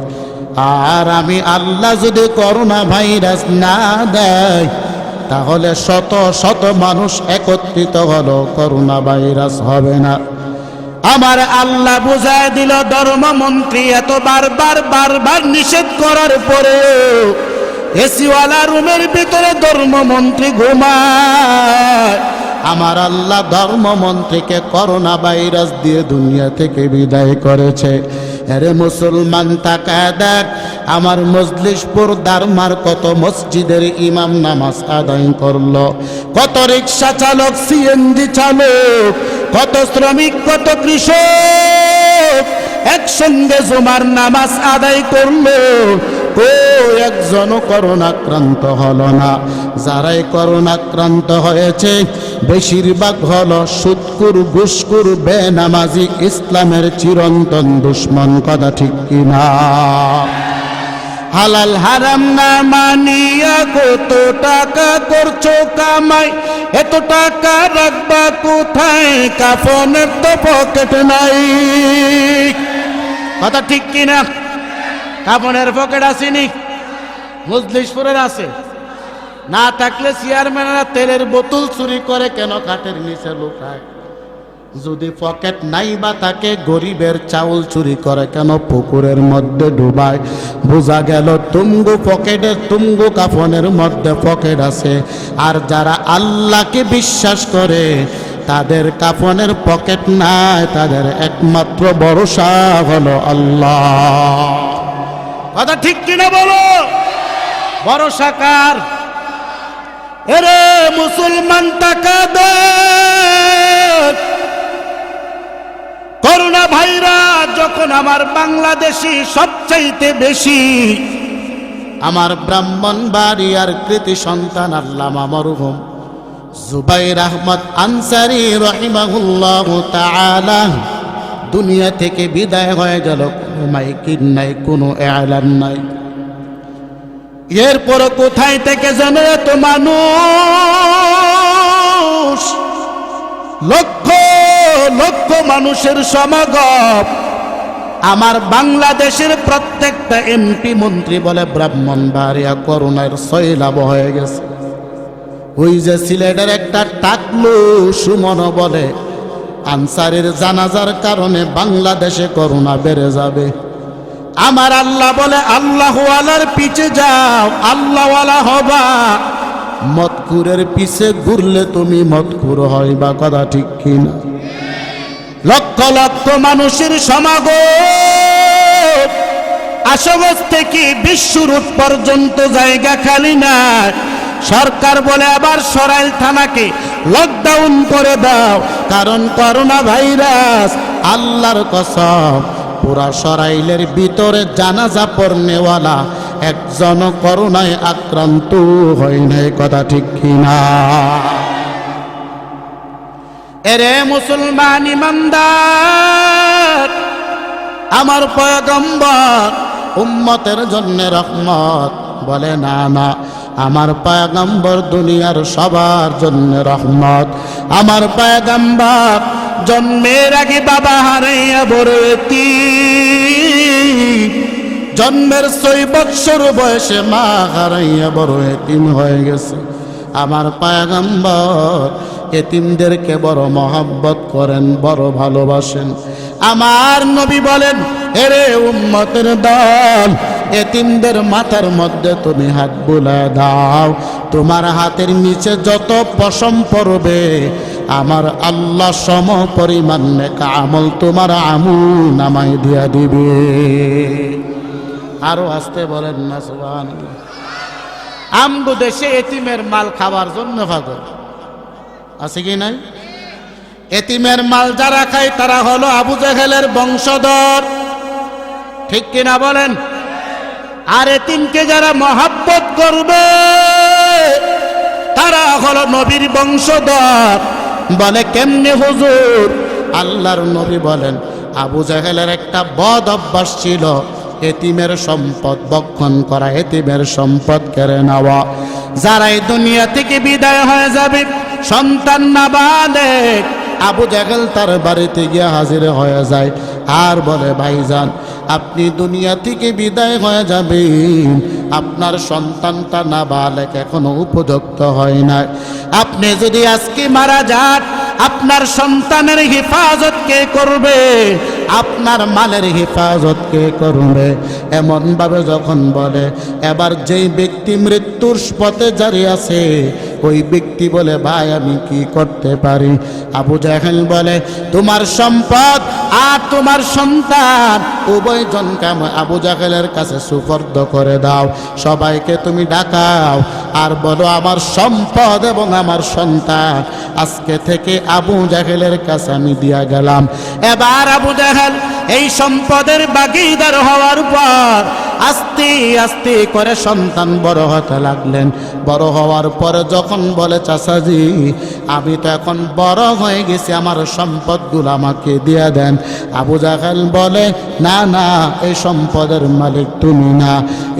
আর আমি আল্লাহ যদি করোনা ভাইরাস না দেয়, তাহলে শত শত মানুষ একত্রিত হলো, করোনা ভাইরাস হবে না। আমার আল্লাহ বুঝায় দিল ধর্মমন্ত্রী এত বারবার নিষেধ করার পরেও এসিওয়ালা রুমের ভিতরে ধর্মমন্ত্রী ঘুমায়। আমার আল্লাহ ধর্মমন্ত্রীকে করোনা ভাইরাস দিয়ে দুনিয়া থেকে বিদায় করেছে। আরে মুসলমান তাকায় দেখ, আমার মজলিশপুর দারমার কত মসজিদের ইমাম নামাজ আদায় করলো, কত রিক্সা চালক, সিএনজি চালক, কত শ্রমিক, কত কৃষক একসঙ্গে জুমার নামাজ আদায় করলো, একজনও করোনাক্রান্ত হলো না। যারাই করোনাক্রান্ত হয়েছে বেশিরভাগ হলো সুদকুর, ঘুষকুর, বেনামাজি, ইসলামের চিরন্তন দুশ্মন। কথা ঠিক কিনা? হালাল হারাম না মানিয়া কত টাকা করছো কামাই, এত টাকা রাখবা কোথায়? কাফনের তো পকেট নাই। কথা ঠিক কিনা? কাফনের পকেট আসেনি? মজলিশপুরের আছে না? থাকলে চেয়ারম্যানরা তেলের বোতল চুরি করে কেন খাটের নিচে লুকায়? যদি পকেট নাই বা তাকে গরিবের চাউল চুরি করে কেন পুকুরের মধ্যে ডুবায়? বোঝা গেল তুমগো পকেটে, তুমগো কাফনের মধ্যে পকেট আছে। আর যারা আল্লাহকে বিশ্বাস করে তাদের কাফনের পকেট নাই, তাদের একমাত্র ভরসা হলো আল্লাহ। কথা ঠিক কিনা বলো? ভরসা কার? এরে মুসলমান টাকা দে, করোনা ভাইরাস যখন আমার বাংলাদেশি সবচাইতে বেশি, আমার ব্রাহ্মণবাড়িয়ার কৃতি সন্তান আল্লামা মরহুম জুবাইর আহমদ আনসারী রাহিমাহুল্লাহু তাআলা দুনিয়া থেকে বিদায় হয়ে গেল। কোনো মাইকিং নাই, কোনো এলান নাই। এরপর কোথায় থেকে যেন এত মানুষ, লক্ষ লক্ষ মানুষের সমাগম। আমার বাংলাদেশের প্রত্যেকটা এমপি মন্ত্রী বলে ব্রাহ্মণবাড়িয়া করোনার সয়লাভ হয়ে গেছে। ওই যে সিলেটের একটা টাকলু সুমন বলে আনসারের জানাজার কারণে বাংলাদেশে করোনা বেড়ে যাবে। আমার আল্লাহ বলে আল্লাহওয়ালার পিছে যাও, আল্লাহওয়ালা হবা। মদকুরের পিছে ঘুরলে তুমি মদকুর হইবা। কথা ঠিক কিনা? লক্ষ লক্ষ মানুষের সমাগম, আশুগঞ্জ থেকে বিশ্ব রোড পর্যন্ত জায়গা খালি না। সরকার বলে আবার সরাইল থানাকে লকডাউন করে দাও, কারণ করোনা ভাইরাস। আল্লাহর কসম, পুরা সরাইলের ভিতরে জানাজা পড়নেওয়ালা একজন করোনায় আক্রান্ত হয় নাই। কথা ঠিক কিনা? এরে মুসলমান ইমানদার, আমার পয়গম্বর উম্মতের জন্য রহমত বলে না, না, আমার পয়গম্বর দুনিয়ার সবার জন্য রহমত। আমার পয়গম্বর জন্মের আগে বাবা হারাইয়া বড় এতিম, জন্মের 6 বৎসর বয়সে মা হারাইয়া বড় এতিম হয়ে গেছে। আমার পয়গম্বর এতিমদেরকে বড় মহব্বত করেন, বড় ভালোবাসেন। আমার নবী বলেন, এরে উম্মতের দল, এতিমদের মাথার মধ্যে তুমি হাত বুলায় দাও, তোমার হাতের নিচে যত পশম পড়বে আমার আল্লাহ সম পরিমাণ নেক আমল তোমার আমল নামায় দিয়া দিবে। আরো আসতে বলেন না সুবহানাল্লাহ। আমগো দেশে এতিমের মাল খাবার জন্য পাগল আছে কি নাই? এতিমের মাল যারা খায় তারা হলো আবু জেহেলের বংশধর, ঠিক কিনা বলেন? আর এতিমকে যারা মহব্বত করবে তারা হলো নবীর বংশধর। বলে কেমনে হুজুর? আল্লাহর নবী বলেন, আবু জেহেলের একটা বদ অভ্যাস ছিল, এতিমের সম্পদ ভক্ষণ করা, এতিমের সম্পদ কেড়ে নেওয়া। যারা এই দুনিয়া থেকে বিদায় হয়ে যাবে, সন্তান নাবালেগ, আবু জেহেল তার বাড়িতে গিয়ে হাজির হয়ে যায় আর বলে, ভাইজান আপনি দুনিয়া থেকে বিদায় হয়ে যাবেন, আপনার সন্তানটা নাবালেগ এখনো উপযুক্ত হয় না, আপনি যদি আজকে মারা যান আপনার সন্তানের হেফাজত কে করবে? আপনার মালের হেফাজত কে করবে? এমন ভাবে যখন বলে, এবার যেই ব্যক্তি মৃত্যুর পথে জারি আছে ওই ব্যক্তি বলে, ভাই আমি কি করতে পারি? আবু জেহেল বলে, তোমার সম্পদ আর তোমার সন্তান উভয়জনকে আবু জেহেলের কাছে সুপর্দ করে দাও, সবাইকে তুমি ডাকাও আর বলো আমার সম্পদ এবং আমার সন্তান আজকে থেকে আবু জেহেলের কাছে আমি দিয়া গেলাম। এবার আবু জেহেল এই সম্পদের ভাগীদার হওয়ার পর আস্তে আস্তে করে সন্তান বড় হতে লাগলেন। বড় হওয়ার পরে যখন বলে, চাচাজি আমি তো এখন বড় হয়ে গেছি, আমার সম্পদগুলো আমাকে দিয়ে দেন। আবু জেহেল বলে, না না, এই সম্পদের মালিক তুমি না,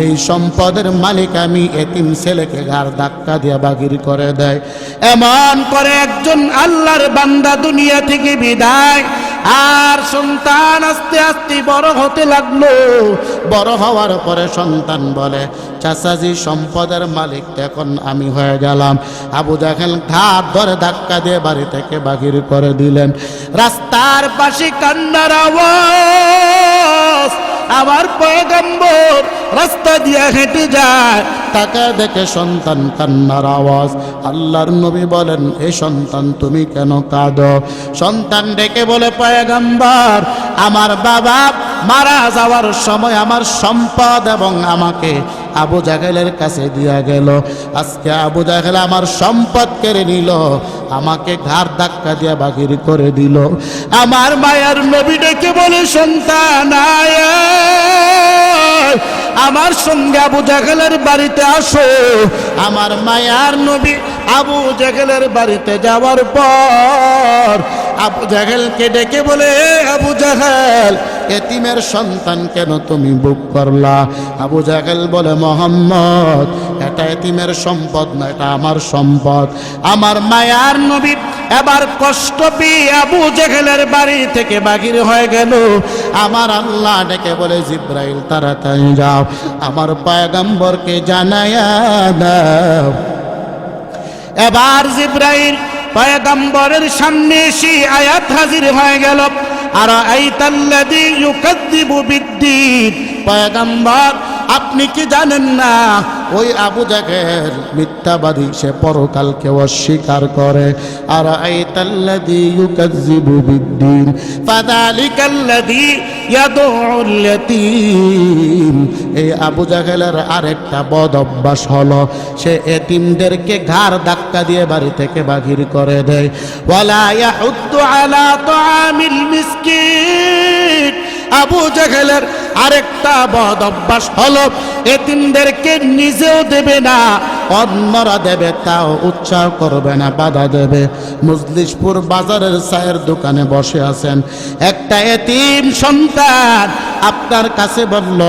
এই সম্পদের মালিক আমি। এতিম ছেলেকে ঘাড় ধাক্কা দিয়ে বাগির করে দেয়। এমন করে একজন আল্লাহর বান্দা দুনিয়া থেকে বিদায়, আর সন্তান আস্তে আস্তে বড় হতে লাগলো। বড় হওয়ার পরে সন্তান বলে, চাচাজি সম্পদের মালিক এখন আমি হয়ে গেলাম। আবু জেহেল ঘাট ধরে ধাক্কা দিয়ে বাড়ি থেকে বাহির করে দিলেন। রাস্তার পাশে কান্নার আওয়াজ, আমার পয়গম্বর রাস্তা দিয়ে হেঁটে যায়, তাকে দেখে সন্তান কান্নার আওয়াজ। আল্লাহর নবী বলেন, এই সন্তান তুমি কেন কাঁদো? সন্তান ডেকে বলে, পয়গম্বর আমার বাবা মারা যাওয়ার সময় আমার সম্পদ এবং আমাকে আবু জেহেলের কাছে দিয়া গেল, আজকে আবু জেহেল আমার সম্পদ কেড়ে নিল, আমাকে ঘাড় ধাক্কা দিয়ে বাহির করে দিল। আমার মায়ের নবী ডেকে বলে, সন্তান আয় আমার সঙ্গে আবু জেহেলের বাড়িতে আসো। আমার মায়ার নবী আবু জেহেলের বাড়িতে যাওয়ার পর আবু জেহেলকে ডেকে বলে, আবু জেহেল এতিমের সন্তান কেন তুমি বুক করলা? আবু জেহেল বলে, মোহাম্মদ এটা এতিমের সম্পদ না, এটা আমার সম্পদ। আমার মায়ার নবী এবার কষ্ট পেয়ে আবু জেহেলের বাড়ি থেকে বাহির হয়ে গেল। আমার আল্লাহ ডেকে বলে, জিব্রাইল তাড়াতাড়ি যাও, আমার পয়গম্বরকে জানায়া দাও। এবার জিব্রাইল পয়গম্বরের সামনে এসে আয়াত হাজির হয়ে গেল, আর আইতাল্লাযী ইউকাযযিবু বিদ্দীন। পয়গম্বর আপনি কি জানেন না ওই আবু জেহেল মিথ্যাবাদী, সে পরকালকে অস্বীকার করে। আর আইতাল্লাযী ইউকাযযিবু বিদ্দীন ফাযালিকাল্লাযী ইয়াদউল ইয়াতীম। এই আবু জেহেলের আরেকটা বদ অভ্যাস হলো, সে এতিমদেরকে ঘাড় ধাক্কা দিয়ে বাড়ি থেকে বাহির করে দেয়। ওয়ালা ইয়াহুদ্দু আলা তাআমিল মিসকিন। আবু জেহেলের আরেকটা বদ অভ্যাস হলো, এতিমদেরকে নিজেও দেবে না, অন্যরা দেবে তাও উৎসাহ করবে না, বাধা দেবে। মজলিশপুর বাজারের চায়ের দোকানে বসে আছেন, একটা এতিম সন্তান আপনার কাছে বলল,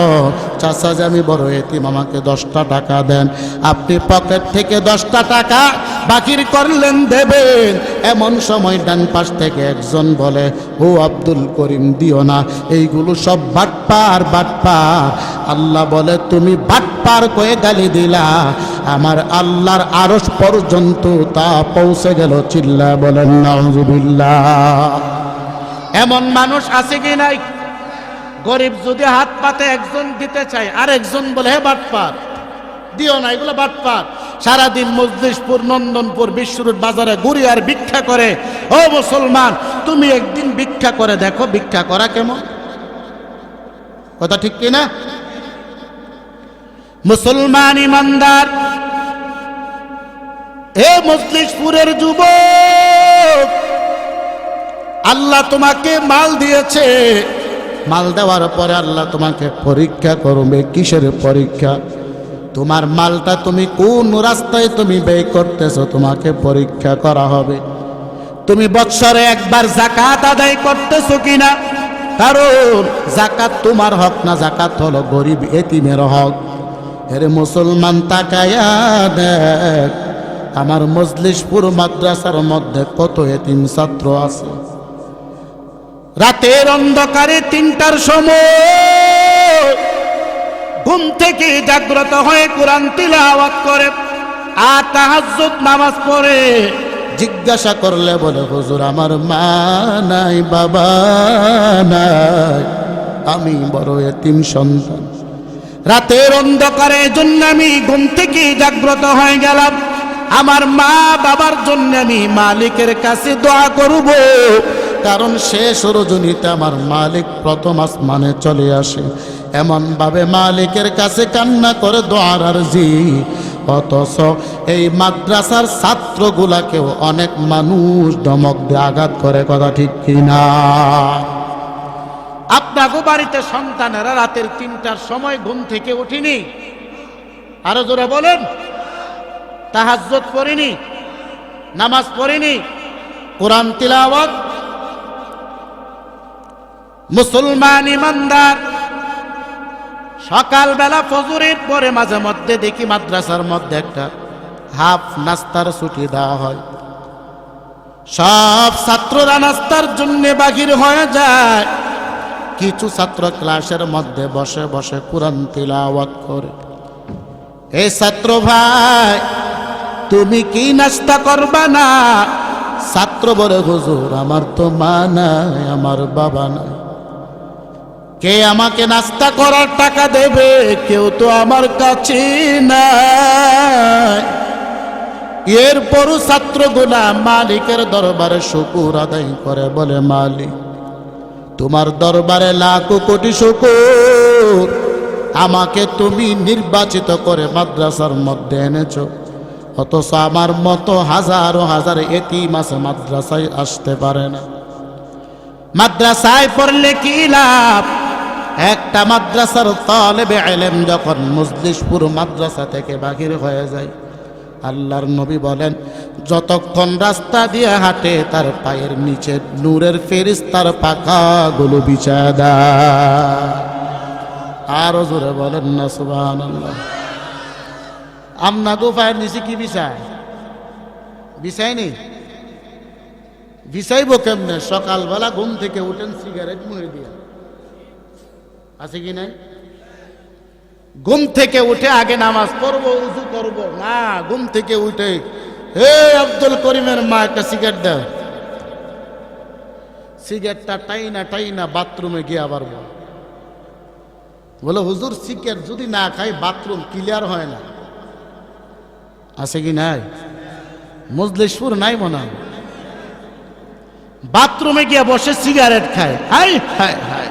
চাচা যে আমি বড় এতিম, আমাকে 10টা টাকা দেন। আপনি পকেট থেকে 10টা টাকা বাকির করলেন, দেবেন। এমন সময় ডান পাশ থেকে একজন বলে, ও আব্দুল করিম দিও না, এইগুলো সব বাটপার বাটপার। আল্লাহ বলে, তুমি বাটপার কয়ে গালি দিলা, আমার আল্লাহর আরশ পর্যন্ত তা পৌঁছে গেল। চিল্লা বলেন নাউজুবিল্লাহ। এমন মানুষ আছে কি নাই? গরিব যদি হাত পাতে একজন দিতে চায়, আর একজন বলে হে বাটপার, দিও না, এগুলো বাটপার। সারাদিন মজলিশপুর, নন্দনপুর, বিশ্বরোড বাজারে ঘুরি আর ভিক্ষা করে। ও মুসলমান, তুমি একদিন ভিক্ষা করে দেখো, ভিক্ষা করা কেমন। কথা ঠিক কিনা? মুসলমান ইমানদার, এ মজলিশপুরের যুবক, আল্লাহ তোমাকে মাল দিয়েছে। মাল দেওয়ার পরে আল্লাহ তোমাকে পরীক্ষা করবে। কিসের পরীক্ষা? তোমার মালটা তুমি কোন রাস্তায় তুমি ব্যয় করতেছো, তোমাকে পরীক্ষা করা হবে। তুমি বৎসরে একবার যাকাত আদায় করতেছো কিনা, কারণ যাকাত তোমার হক না, যাকাত হলো গরিব এতিমের হক। এর মুসলমান তাকায়া দেখ, আমার মজলিশপুর মাদ্রাসার মধ্যে কত এতিম ছাত্র আছে। রাতের অন্ধকারে 3টার সময় ঘুম থেকে জাগ্রত হয়ে কোরআন তিলাওয়াত করে আর তাহাজ্জুদ নামাজ পড়ে। জিজ্ঞাসা করলে বলে, হুজুর আমার মা নাই, বাবা নাই, আমি বড় এতিম সন্তান। রাতের অন্ধকারে জন্য আমি ঘুম থেকে জাগ্রত হয়ে গেলাম। আমার মা বাবার জন্য আমি মালিকের কাছে দোয়া করব, কারণ শেষ রজনীতে আমার মালিক প্রথম আসমানে চলে আসে। এমন ভাবে মালিকের কাছে কান্না করে দোয়ার আরজি। অথচ এই মাদ্রাসার ছাত্রগুলাকেও অনেক মানুষ ধমক দিয়ে আঘাত করে। কথা ঠিক কিনা? আপনাকে বাড়িতে সন্তানেরা রাতের 3টার সময় ঘুম থেকে উঠিনি? আরো জোরে বলেন। তাহাজ্জুদ পড়িনি, নামাজ পড়িনি, কোরআন তিলাওয়াত। মুসলমান ইমানদার, সকালবেলা ফজরের পরে মাঝে মধ্যে দেখি মাদ্রাসার মধ্যে একটা হাফ নাস্তার ছুটি দেওয়া হয়। সব ছাত্ররা নাস্তার জন্য বাহির হয়ে যায়। কিছু ছাত্র ক্লাসের মধ্যে বসে বসে কোরআন তিলাওয়াত করে। এই ছাত্র ভাই, তুমি কি নাস্তা করবা না? ছাত্র বলে, হুজুর আমার তো মা নাই, আমার বাবা নাই, কে আমাকে নাস্তা করার টাকা দেবে? কেউ তো আমার কাছে নাই। এরপরও ছাত্রগুলা মালিকের দরবারে শুকর আদায় করে, বলে মালিক তোমার দরবারে লাখো কোটি শুকর, আমাকে তুমি নির্বাচিত করে মাদ্রাসার মধ্যে এনেছো। অথচ আমার মতো হাজারো হাজার এতিম আছে, মাদ্রাসায় আসতে পারে না। মাদ্রাসায় পড়লে কি লাভ? একটা মাদ্রাসার তালেবে ইলম যখন মজলিশপুর মাদ্রাসা থেকে বাহির হয়ে যায়, আল্লাহর নবী বলেন, যতক্ষণ রাস্তা দিয়ে হাঁটে তার পায়ের নিচে নূরের ফেরেশতার পাখাগুলো বিছায় দেয়। আরো জোরে বলেন না সুবহানাল্লাহ। আমনা গো পায়ের নিচে কি বিছায়? বিছায়নি? বিছাইব কেমনে? সকালবেলা ঘুম থেকে উঠেন সিগারেট মুড়ে দিয়ে, আছে কি নাই? ঘুম থেকে উঠে আগে নামাজ পড়ব, উযু করব না, ঘুম থেকে উঠে হে আব্দুল করিমের মা একটা সিগারেট দাও। সিগারেটটা টাইনা বাথরুমে গিয়ে আবার বলে, হুজুর সিগারেট যদি না খাই বাথরুম ক্লিয়ার হয় না। আছে কি নাই? মজলিশপুর নাই মনে হয়। বাথরুমে গিয়ে বসে সিগারেট খায়। হাই হাই হাই,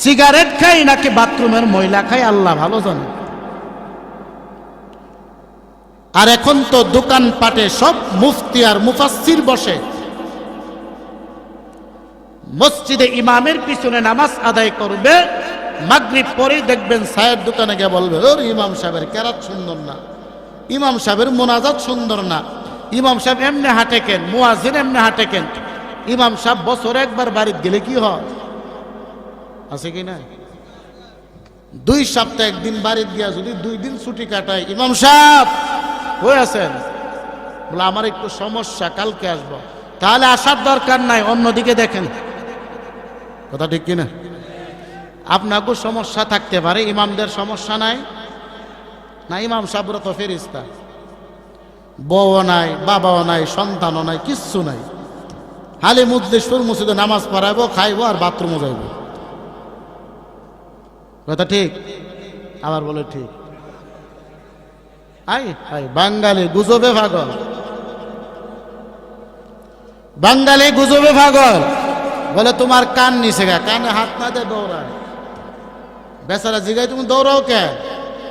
সিগারেট খাই নাকি বাথরুমের ময়লা খাই আল্লাহ ভালো জানে। আর এখন তো দোকানপাটে সব মুফতি আর মুফাসসির বসে। মসজিদে ইমামের পিছনে নামাজ আদায় করবে, মাগরিব পরেই দেখবেন চায়ের দোকানে গিয়ে বলবে, ওর ইমাম সাহেবের কেরাত সুন্দর না, ইমাম সাহেবের মোনাজাত সুন্দর না, ইমাম সাহেব এমনি হাঁটে কেন, মুয়াজ্জিন এমনি হাঁটে কেন। ইমাম সাহেব বছরে একবার বাড়িতে গেলে কি হয়? আছে কি না? 2 সপ্তাহে একদিন বাড়িতে গিয়া যদি 2 দিন ছুটি কাটায়, ইমাম সাহেব কই আছেন? বলে আমার একটু সমস্যা, কালকে আসবো। তাহলে আসার দরকার নাই, অন্যদিকে দেখেন। কথা ঠিক কিনা? আপনাকেও সমস্যা থাকতে পারে, ইমামদের সমস্যা নাই না? ইমাম সাহেবরা তো ফেরেশতা, বউ নাই, বাবাও নাই, সন্তানও নাই, কিচ্ছু নাই। খালি মুজলিসপুর মসজিদে নামাজ পড়াইবো, খাইবো আর বাথরুমও যাইব। কথা ঠিক? আবার বলে ঠিক। আই আই বাঙালি গুজবে পাগল, বাঙালি গুজবে পাগল। বলে তোমার কান নিচে গা, কানে হাত না দিয়ে দৌড়ায়। বেচারা জিগাই তুমি দৌড়াও কে?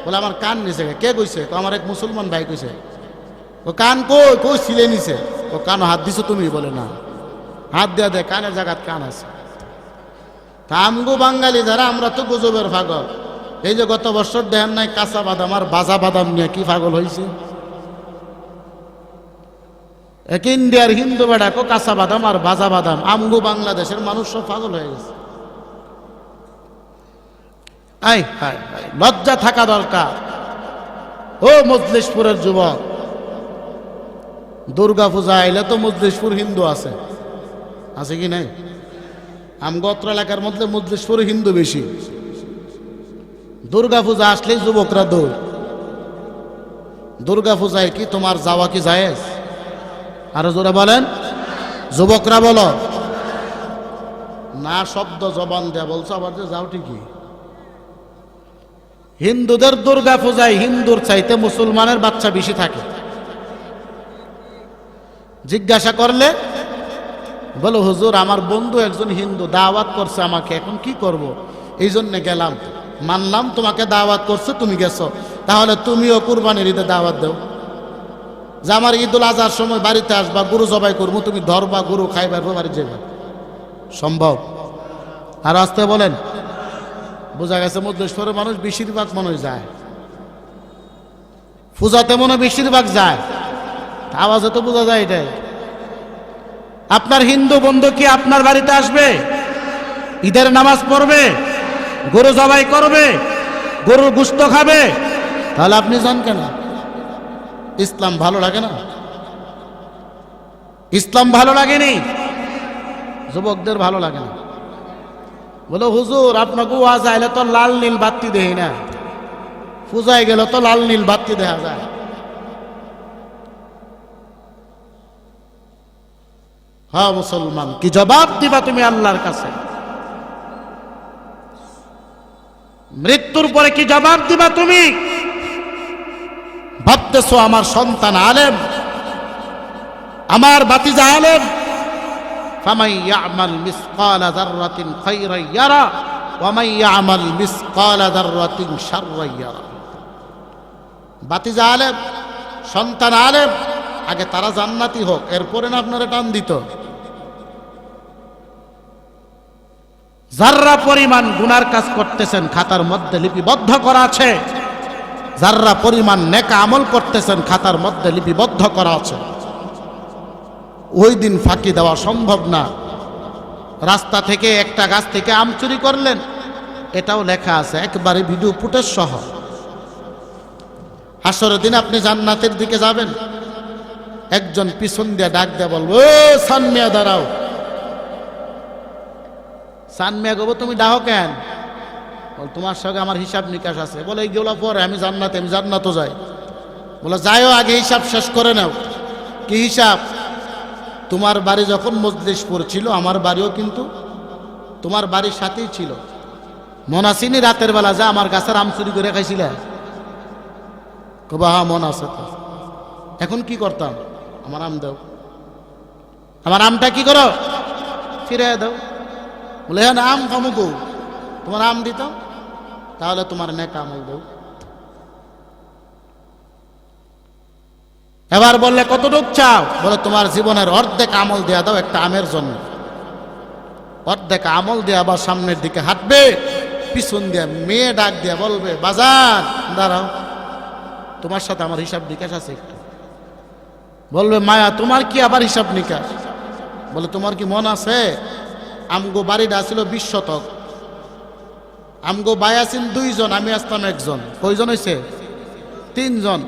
বলে আমার কান নিচে গা। কে কইছে? আমার এক মুসলমান ভাই কইছে। ও কান কই? কই ছিলে নিছে। ও কান হাত দিছো তুমি? বলে না, হাত দেয়া দে, কানের জায়গাত কান আছে। তা আমগো বাঙালি যারা, আমরা তো গুজবের পাগল। এই যে গত বছর দেখেন নাই কাঁচা বাদাম আর বাজা বাদাম নিয়ে কি পাগল হয়েছে। এক ইন্ডিয়ার হিন্দু বেড়াকো কাঁচা বাদাম আর বাজা বাদাম, আমগো বাংলাদেশের মানুষ সব পাগল হয়ে গেছে। আই হাই হাই, লজ্জা থাকা দরকার। ও মজলিসপুরের যুবক, দুর্গা পূজা আইলে তো মজলিসপুর হিন্দু আছে, আছে কি নাই? আমগো অত্র এলাকার মধ্যে মজলিসপুর হিন্দু বেশি। দুর্গা পূজা আসলেই যুবকরা দৌড়। দুর্গা পূজায় কি তোমার যাওয়া কি জায়েজ? আরো জোরে বলেন, যুবকরা বলো না। শব্দ জবান দেয়া বলছো, আবার যে যাও ঠিকই। হিন্দুদের দুর্গা পূজায় হিন্দুর চাইতে মুসলমানের বাচ্চা বেশি থাকে। জিজ্ঞাসা করলে বলো হুজুর আমার বন্ধু একজন হিন্দু দাওয়াত করছে আমাকে, এখন কি করব? এই জন্য গেলাম। মানলাম তোমাকে দাওয়াত করছে, তুমি গেছো, তাহলে তুমিও কুরবানির ঈদে দাওয়াত দাও। যে আমার ঈদুল আজহার সময় বাড়িতে আসবা, গরু জবাই করবো, তুমি ধরবা গরু খাইবার বাড়ি যাবে। সম্ভব? আর আসতে বলেন। বোঝা গেছে মধ্যেশ্বরের মানুষ বেশিরভাগ মানুষ যায় পূজাতে, মনে বেশিরভাগ যায়। আওয়াজে তো বোঝা যায় এটাই। আপনার হিন্দু বন্ধু কি আপনার বাড়িতে আসবে? ঈদের নামাজ পড়বে, গরু জবাই করবে, গরুর গোশত খাবে? তাহলে আপনি যান কেন? ইসলাম ভালো লাগে না? ইসলাম ভালো লাগেনি? যুবকদের ভালো লাগে না। বলো হুজুর আপনাকে ওয়াজ আইলে তো লাল নীল বাতি দেই না, পূজায় গেল তো লাল নীল বাতি দেখা যায়। হ্যাঁ মুসলমান, কি জবাব দিবা তুমি আল্লাহর কাছে? মৃত্যুর পরে কি জবাব দিবা তুমি? ভাবতেছো আমার সন্তান আলেম, আমার ভাতিজা আলেম, ফামান ইয়ামাল মিসকালা যাররাতিন খায়রান ইয়ারা ওয়া মান ইয়ামাল মিসকালা যাররাতিন শাররান ইয়ারা। ভাতিজা আলেম, সন্তান আলেম, আগে তারা জান্নাতি হোক, এরপরে না আপনারা টান দিত। যাররা পরিমাণ গুনার কাজ করতেছেন খাতার মধ্যে লিপিবদ্ধ করা আছে, যাররা পরিমাণ নেক আমল করতেছেন খাতার মধ্যে লিপিবদ্ধ করা আছে। ওই দিন ফাঁকি দেওয়া সম্ভব না। রাস্তা থেকে একটা গাছ থেকে আম চুরি করলেন, এটাও লেখা আছে একবারে ভিডিও ফুটেজ সহ। হাসরের দিন আপনি জান্নাতের দিকে যাবেন, একজন পিছন দিয়ে ডাক দিয়ে বলবো ও সানমিয়া দাঁড়াও। সানমিয়া গো তুমি ডাকো কেন? বল তোমার সঙ্গে আমার হিসাব নিকাশ আছে। বলে এইগুলো পরে আমি জান্নাতও যাই। বলে যাইও, আগে হিসাব শেষ করে নাও। কি হিসাব? তোমার বাড়ি যখন মজলিসপুর ছিল, আমার বাড়িও কিন্তু তোমার বাড়ির সাথেই ছিল। মন আসেনি রাতের বেলা যা আমার গাছের আম চুরি করে খাইছিলে? কবা হ্যাঁ মন আছে। তো এখন কি করতাম? আমার আম দাও। আমার আমটা কি করো? ফিরে দাও। বলে হ্যাঁ আম খামুকু, তোমার আম দিতাম, তাহলে তোমার নেক আমল দাও। এবার বললে কতটুক চাও? বলে তোমার জীবনের অর্ধেক আমল দেয়া দাও একটা আমের জন্য। অর্ধেক আমল দিয়ে আবার সামনের দিকে হাঁটবে, পিছন দিয়ে মেয়ে ডাক দিয়ে বলবে বাজার দাঁড়াও, তোমার সাথে আমার হিসাব নিকাশ আছে একটু। বলবে মায়া তোমার কি আবার হিসাব নিকাশ? বলে তোমার কি মন আছে? আমগো বাড়িটা ছিল 20 শতক, আমগো ভাই আছেন 2 জন, আমি আসতাম 1 জন। কয়জন হয়েছে? 3 জন।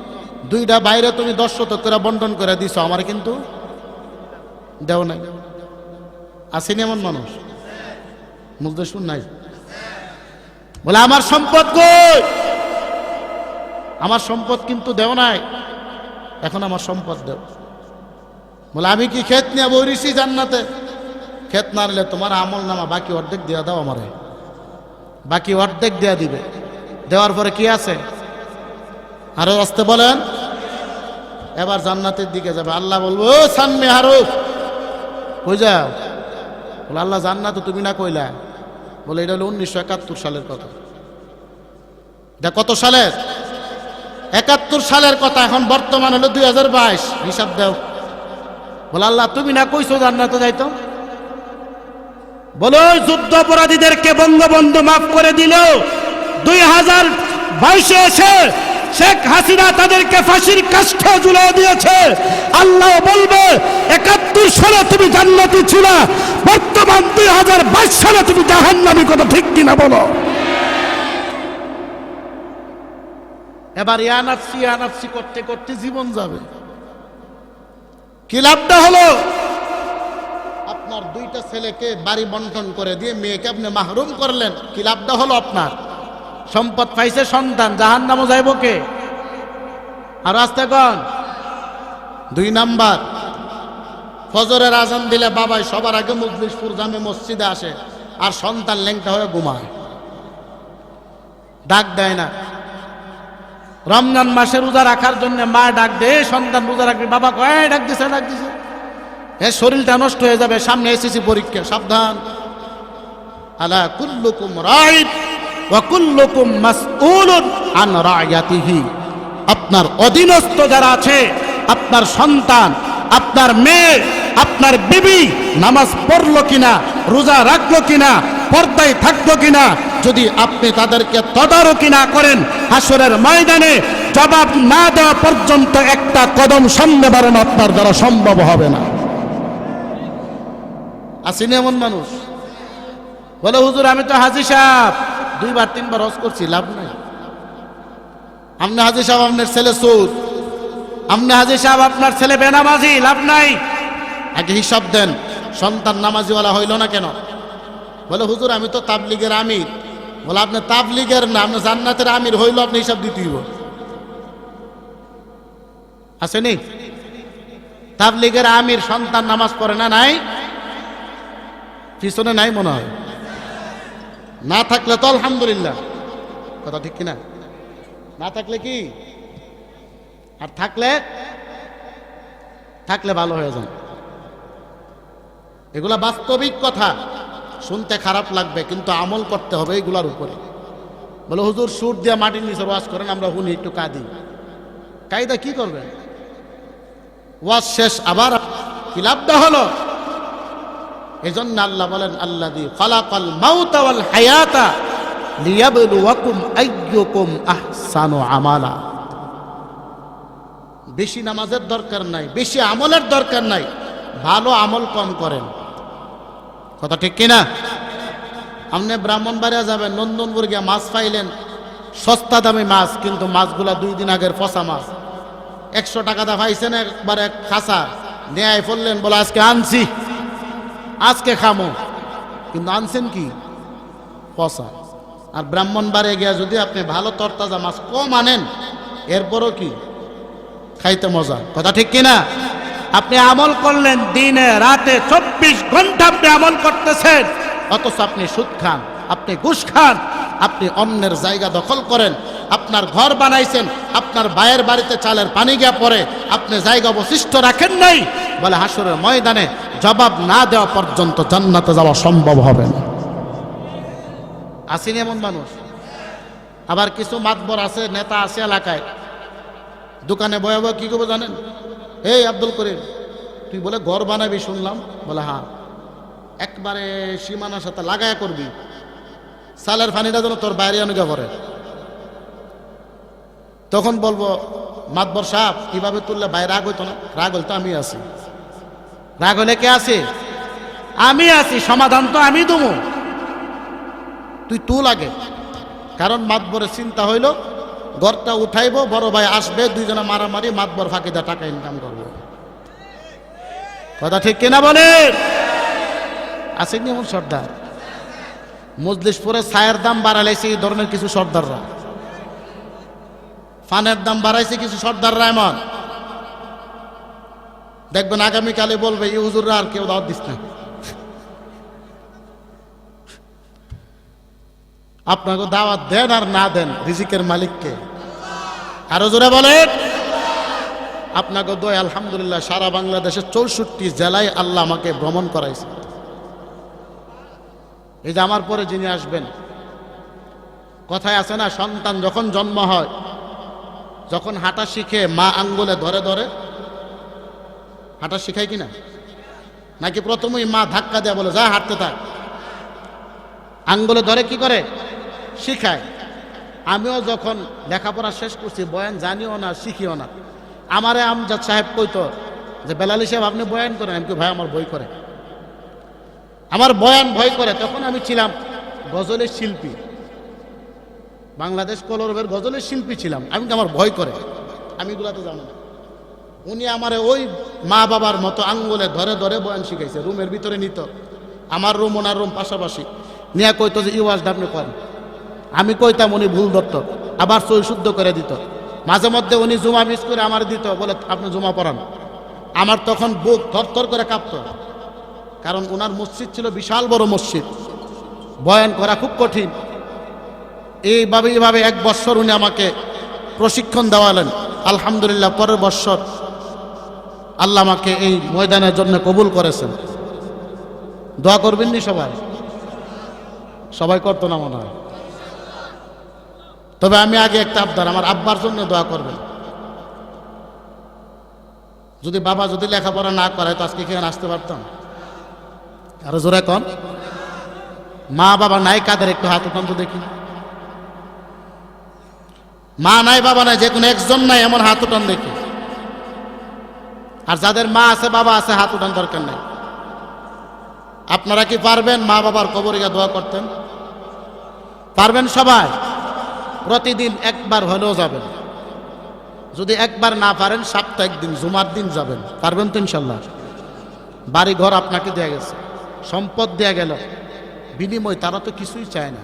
2টা বাইরে তুমি 10 শতক করে বন্টন করে দিছো, আমার কিন্তু দেও নাই। আসেনি এমন মানুষ? মুগ্ধ শুন নাই? বলে আমার সম্পদ কই? আমার সম্পদ কিন্তু দেও নাই, এখন আমার সম্পদ দেও। বলে আমি কি ক্ষেত নিয়ে বইরিছি জান্নাতে? ক্ষেত না নিলে তোমার আমল নামা বাকি অর্ধেক দেওয়া দাও আমারে, বাকি অর্ধেক দেওয়া দিবে। দেওয়ার পরে কি আছে আরো আসতে বলেন, এবার জান্নাতের দিকে যাবে। আল্লাহ বলবো ও সানমে হারুফ কই যাও? বলে আল্লাহ জান্নাত তুমি না কইলা। বলে এটা হলো 1971 সালের কথা। এটা কত সালের? 71 সালের কথা। এখন বর্তমান হলো 2022, হিসাব দাও। বলে আল্লাহ তুমি না কইছো জান্নাতে যাইতো? বলো যুদ্ধ অপরাধীদেরকে বঙ্গবন্ধু মাফ করে দিল, 2022 এসে শেখ হাসিনা তাদেরকে ফাঁসির কাষ্ঠে ঝুলিয়ে দিয়েছে। আল্লাহ বলবে 71 সালে তুমি জান্নাতি ছিল, বর্তমান 2022 সালে তুমি জাহান্নামী। কথা ঠিক কিনা বলো? এবার ইয়ানাফসি করতে করতে জীবন যাবে। কি লাভটা হলো? আপনার 2টা ছেলেকে বাড়ি বন্টন করে দিয়ে মেয়েকে আপনি মাহরুম করলেন। কি লাভটা হলো? আপনার সম্পদ পাইছে সন্তান, জাহান্নামে যাইব কে? আর আসতে কোন 2 নাম্বার, ফজরের আজান দিলে বাবাই সবার আগে মজলিসপুর জামে মসজিদে আসে, আর সন্তান ল্যাংটা হয়ে ঘুমায়, ডাক দেয় না। রমজান মাসে রোজা রাখার জন্য মা ডাক দেয়, সন্তান রোজা রাখবে, বাবা কয় ডাক দিছে এ শরীরটা নষ্ট হয়ে যাবে, সামনে এসএসসি পরীক্ষা, সাবধান। আলা কুল্লুকুম রাইন ওয়া কুল্লুকুম মাসউলুন আন রায়াতিহি। আপনার অধীনস্থ যারা আছে, আপনার সন্তান, আপনার মেয়ে, আপনার বিবি নামাজ পড়লো কিনা, রোজা রাখলো কিনা, পর্দায় থাকলো কিনা, যদি আপনি তাদেরকে তদারকি না করেন, হাসরের ময়দানে জবাব না দেওয়া পর্যন্ত একটা কদম সামনে বাড়ানো আপনার দ্বারা সম্ভব হবে না। আসেনি এমন মানুষ? বলে হুজুর আমি তো হাজী সাহেব 2বার 3বার হজ করছি, লাভ নাই। আপনি হাজী সাহেব আপনার ছেলে সুদ, আপনি হাজী সাহেব আপনার ছেলে বেনামাজি, লাভ নাই। আগে হিসাব দেন, সন্তান নামাজিওয়ালা হইল না কেন? বলে হুজুর আমি তো তাবলীগের আমির। বলে আপনি তাবলীগের না, আপনি জান্নাতের আমির হইল, আপনি হিসাব দিতে হইব। আসেনি? তাবলীগের আমির সন্তান নামাজ পড়ে না? নাই, পিছনে নাই মনে হয়। না থাকলে তো আলহামদুলিল্লাহ, কথা ঠিক কিনা? না থাকলে কি, আর থাকলে ভালো হয়ে যান। এগুলা বাস্তবিক কথা, শুনতে খারাপ লাগবে কিন্তু আমল করতে হবে এগুলার উপরে। বলে হুজুর সুর দিয়া মাটির নিচে ওয়াজ করেন, আমরা শুনি একটু কাঁদি। কায়দা কি করবেন? ওয়াজ শেষ আবার কি লাভটা হলো? এজন্য আল্লাহ বলেন আল্লাযী খালাকাল মাউতা ওয়াল হায়াতা লিয়াবলুয়াকুম আইয়ুকুম আহসানু আমালা। বেশি নামাজের দরকার নাই, বেশি আমলের দরকার নাই, ভালো আমল কম করেন। কথা ঠিক কিনা? আপনি ব্রাহ্মণবাড়িয়া যাবেন, নন্দনপুর গিয়ে মাছ পাইলেন, সস্তা দামি মাছ, কিন্তু মাছগুলা 2 দিন আগের পচা মাছ। 100 টাকা দা পাইছেন একবার এক খাসা, নেয় পড়লেন, বলে আজকে আনছি, আজকে খামো, কিন্তু আনছেন কি পচা। আর ব্রাহ্মণবাড়িয়া গিয়া যদি আপনি ভালো তরতাজা মাছ কম আনেন, এরপরও কি খাইতে মজা। কথা ঠিক কিনা? আপনি আমল করলেন, দিনে রাতে 24 ঘন্টা আপনি আমল করতেছেন, অথচ আপনি সুদ খান, আপনি ঘুষ খান, আপনি অন্যের জায়গা দখল করেন, আপনার ঘর বানাইছেন, আপনার ভাইয়ের বাড়িতে চালের পানি গিয়া পড়ে, আপনি জায়গা অবশিষ্ট রাখেন নাই। বলে হাসরের ময়দানে জবাব না দেওয়া পর্যন্ত জান্নাতে যাওয়া সম্ভব হবে না। আসেনি এমন মানুষ? আবার কিছু মাতবর আছে, নেতা আছে এলাকায়, দোকানে বয়ে বয়ে কি করবো জানেন? এই আব্দুল করিম তুই বলে ঘর বানাবি শুনলাম। বলে হ্যাঁ, একবারে সীমানার সাথে লাগায়া করবি, সালের পানিটা যেন তোর বাইরে অনুগা পড়ে। তখন বলবো মাতবর সাহেব কিভাবে তুললে বাইরে রাগ হইতো না? রাগ হইতো আমি আছি। রাগ হলে কে আছে? আমি আছি, সমাধান তো আমি দেবো, তুই তুল আগে। কারণ মাতবরের চিন্তা হইল ঘরটা উঠাইব, বড় ভাই আসবে, 2 জনে মারামারি, মাতবর ফাঁকিদা টাকা ইনকাম করবো। কথা ঠিক কিনা বলে? আসেনি এমন সর্দার? মজলিসপুরে ছায়ের দাম বাড়াইছে এই ধরনের কিছু সর্দাররা, ফানের দাম বাড়াইছে কিছু সর্দাররা। এমন দেখবেন আগামীকালে বলবে এই হুজুররা আর কেউ দাওয়াত দিস না, আপনাকে দাওয়াত দেন আর না দেন, রিজিকের মালিককে। আরো জোরে বলেন। আপনাকে দোয়া আলহামদুলিল্লাহ সারা বাংলাদেশের 64 জেলায় আল্লাহ আমাকে ভ্রমণ করাইছে। এই যে আমার পরে যিনি আসবেন, কথায় আছে না, সন্তান যখন জন্ম হয়, যখন হাঁটা শিখে মা আঙ্গুলে ধরে ধরে হাঁটা শিখায় কিনা, নাকি প্রথমেই মা ধাক্কা দেয়া বলে যা হাঁটতে থাক, আঙ্গুলে ধরে কি করে শিখায়। আমিও যখন লেখাপড়া শেষ করছি, বয়ান জানিও না শিখিও না, আমারে আমজাদ সাহেব কইতো যে বেলালি সাহেব আপনি বয়ান করেন। আমি কি ভাই আমার বই করে, আমার বয়ান ভয় করে। তখন আমি ছিলাম গজলের শিল্পী, বাংলাদেশ কলরবের গজলের শিল্পী ছিলাম। আমি কি আমার ভয় করে, আমি এগুলা তো জানো না। উনি আমারে ওই মা বাবার মতো আঙ্গুলে ধরে ধরে বয়ান শিখাইছে। রুমের ভিতরে নিত, আমার রুম ওনার রুম পাশাপাশি, নিয়ে কইতো যে ইওয়াজটা আপনি করেন। আমি কইতাম, উনি ভুল ধরত, আবার সই শুদ্ধ করে দিত। মাঝে মধ্যে উনি জুমা মিস করে আমার দিত, বলে আপনি জুমা পড়ান। আমার তখন বুক থরথর করে কাঁপত, কারণ ওনার মসজিদ ছিল বিশাল বড় মসজিদ, বয়ান করা খুব কঠিন। এইভাবে 1 বছর উনি আমাকে প্রশিক্ষণ দেওয়ালেন। আলহামদুলিল্লাহ পরের বছর আল্লাহ আমাকে এই ময়দানের জন্য কবুল করেছেন। দোয়া করবেন নি সবাই? সবাই করতো না মনে হয়। তবে আমি আগে একটা আবদার, আমার আব্বার জন্য দোয়া করবেন। যদি বাবা যদি লেখাপড়া না করায় তো আজকে এখানে আসতে পারতাম? আরো জোরে কন। মা বাবা নাই কাদের একটু হাত উঠান তো দেখি। মা নাই বাবা নাই, যে কোনো একজন নাই এমন হাত উঠান দেখি। আর যাদের মা আছে বাবা আছে হাত উঠান দরকার নাই। আপনারা কি পারবেন মা বাবার কবরে গিয়ে দোয়া করতেন? পারবেন সবাই? প্রতিদিন একবার হলেও যাবেন। যদি একবার না পারেন সপ্তাহে একদিন জুমার দিন যাবেন। পারবেন তো ইনশাল্লাহ? বাড়ি ঘর আপনাকে দেয়া গেছে, সম্পদ দেয়া গেল, বিনিময় তারা তো কিছুই চায় না।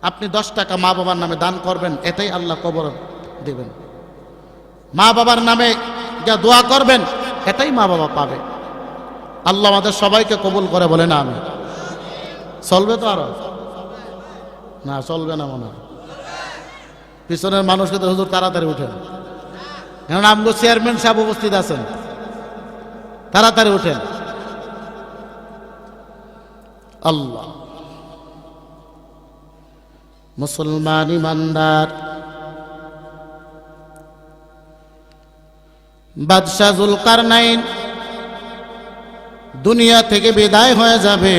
আপনি 10 টাকা মা বাবার নামে দান করবেন, এটাই আল্লাহ কবর দেবেন। মা বাবার নামে যা দোয়া করবেন, এটাই মা বাবা পাবে। আল্লাহ আমাদের সবাইকে কবুল করে, বলে না আমি। চলবে তো? আরো না চলবে না মনে হয়। পিছনের মানুষকে তো হুজুর তাড়াতাড়ি উঠেন, কারণ আমগো চেয়ারম্যান সাহেব উপস্থিত আছেন, তাড়াতাড়ি উঠেন। আল্লাহ। মুসলমান ইমানদার বাদশাহ জুলকারনাইন দুনিয়া থেকে বিদায় হয়ে যাবে।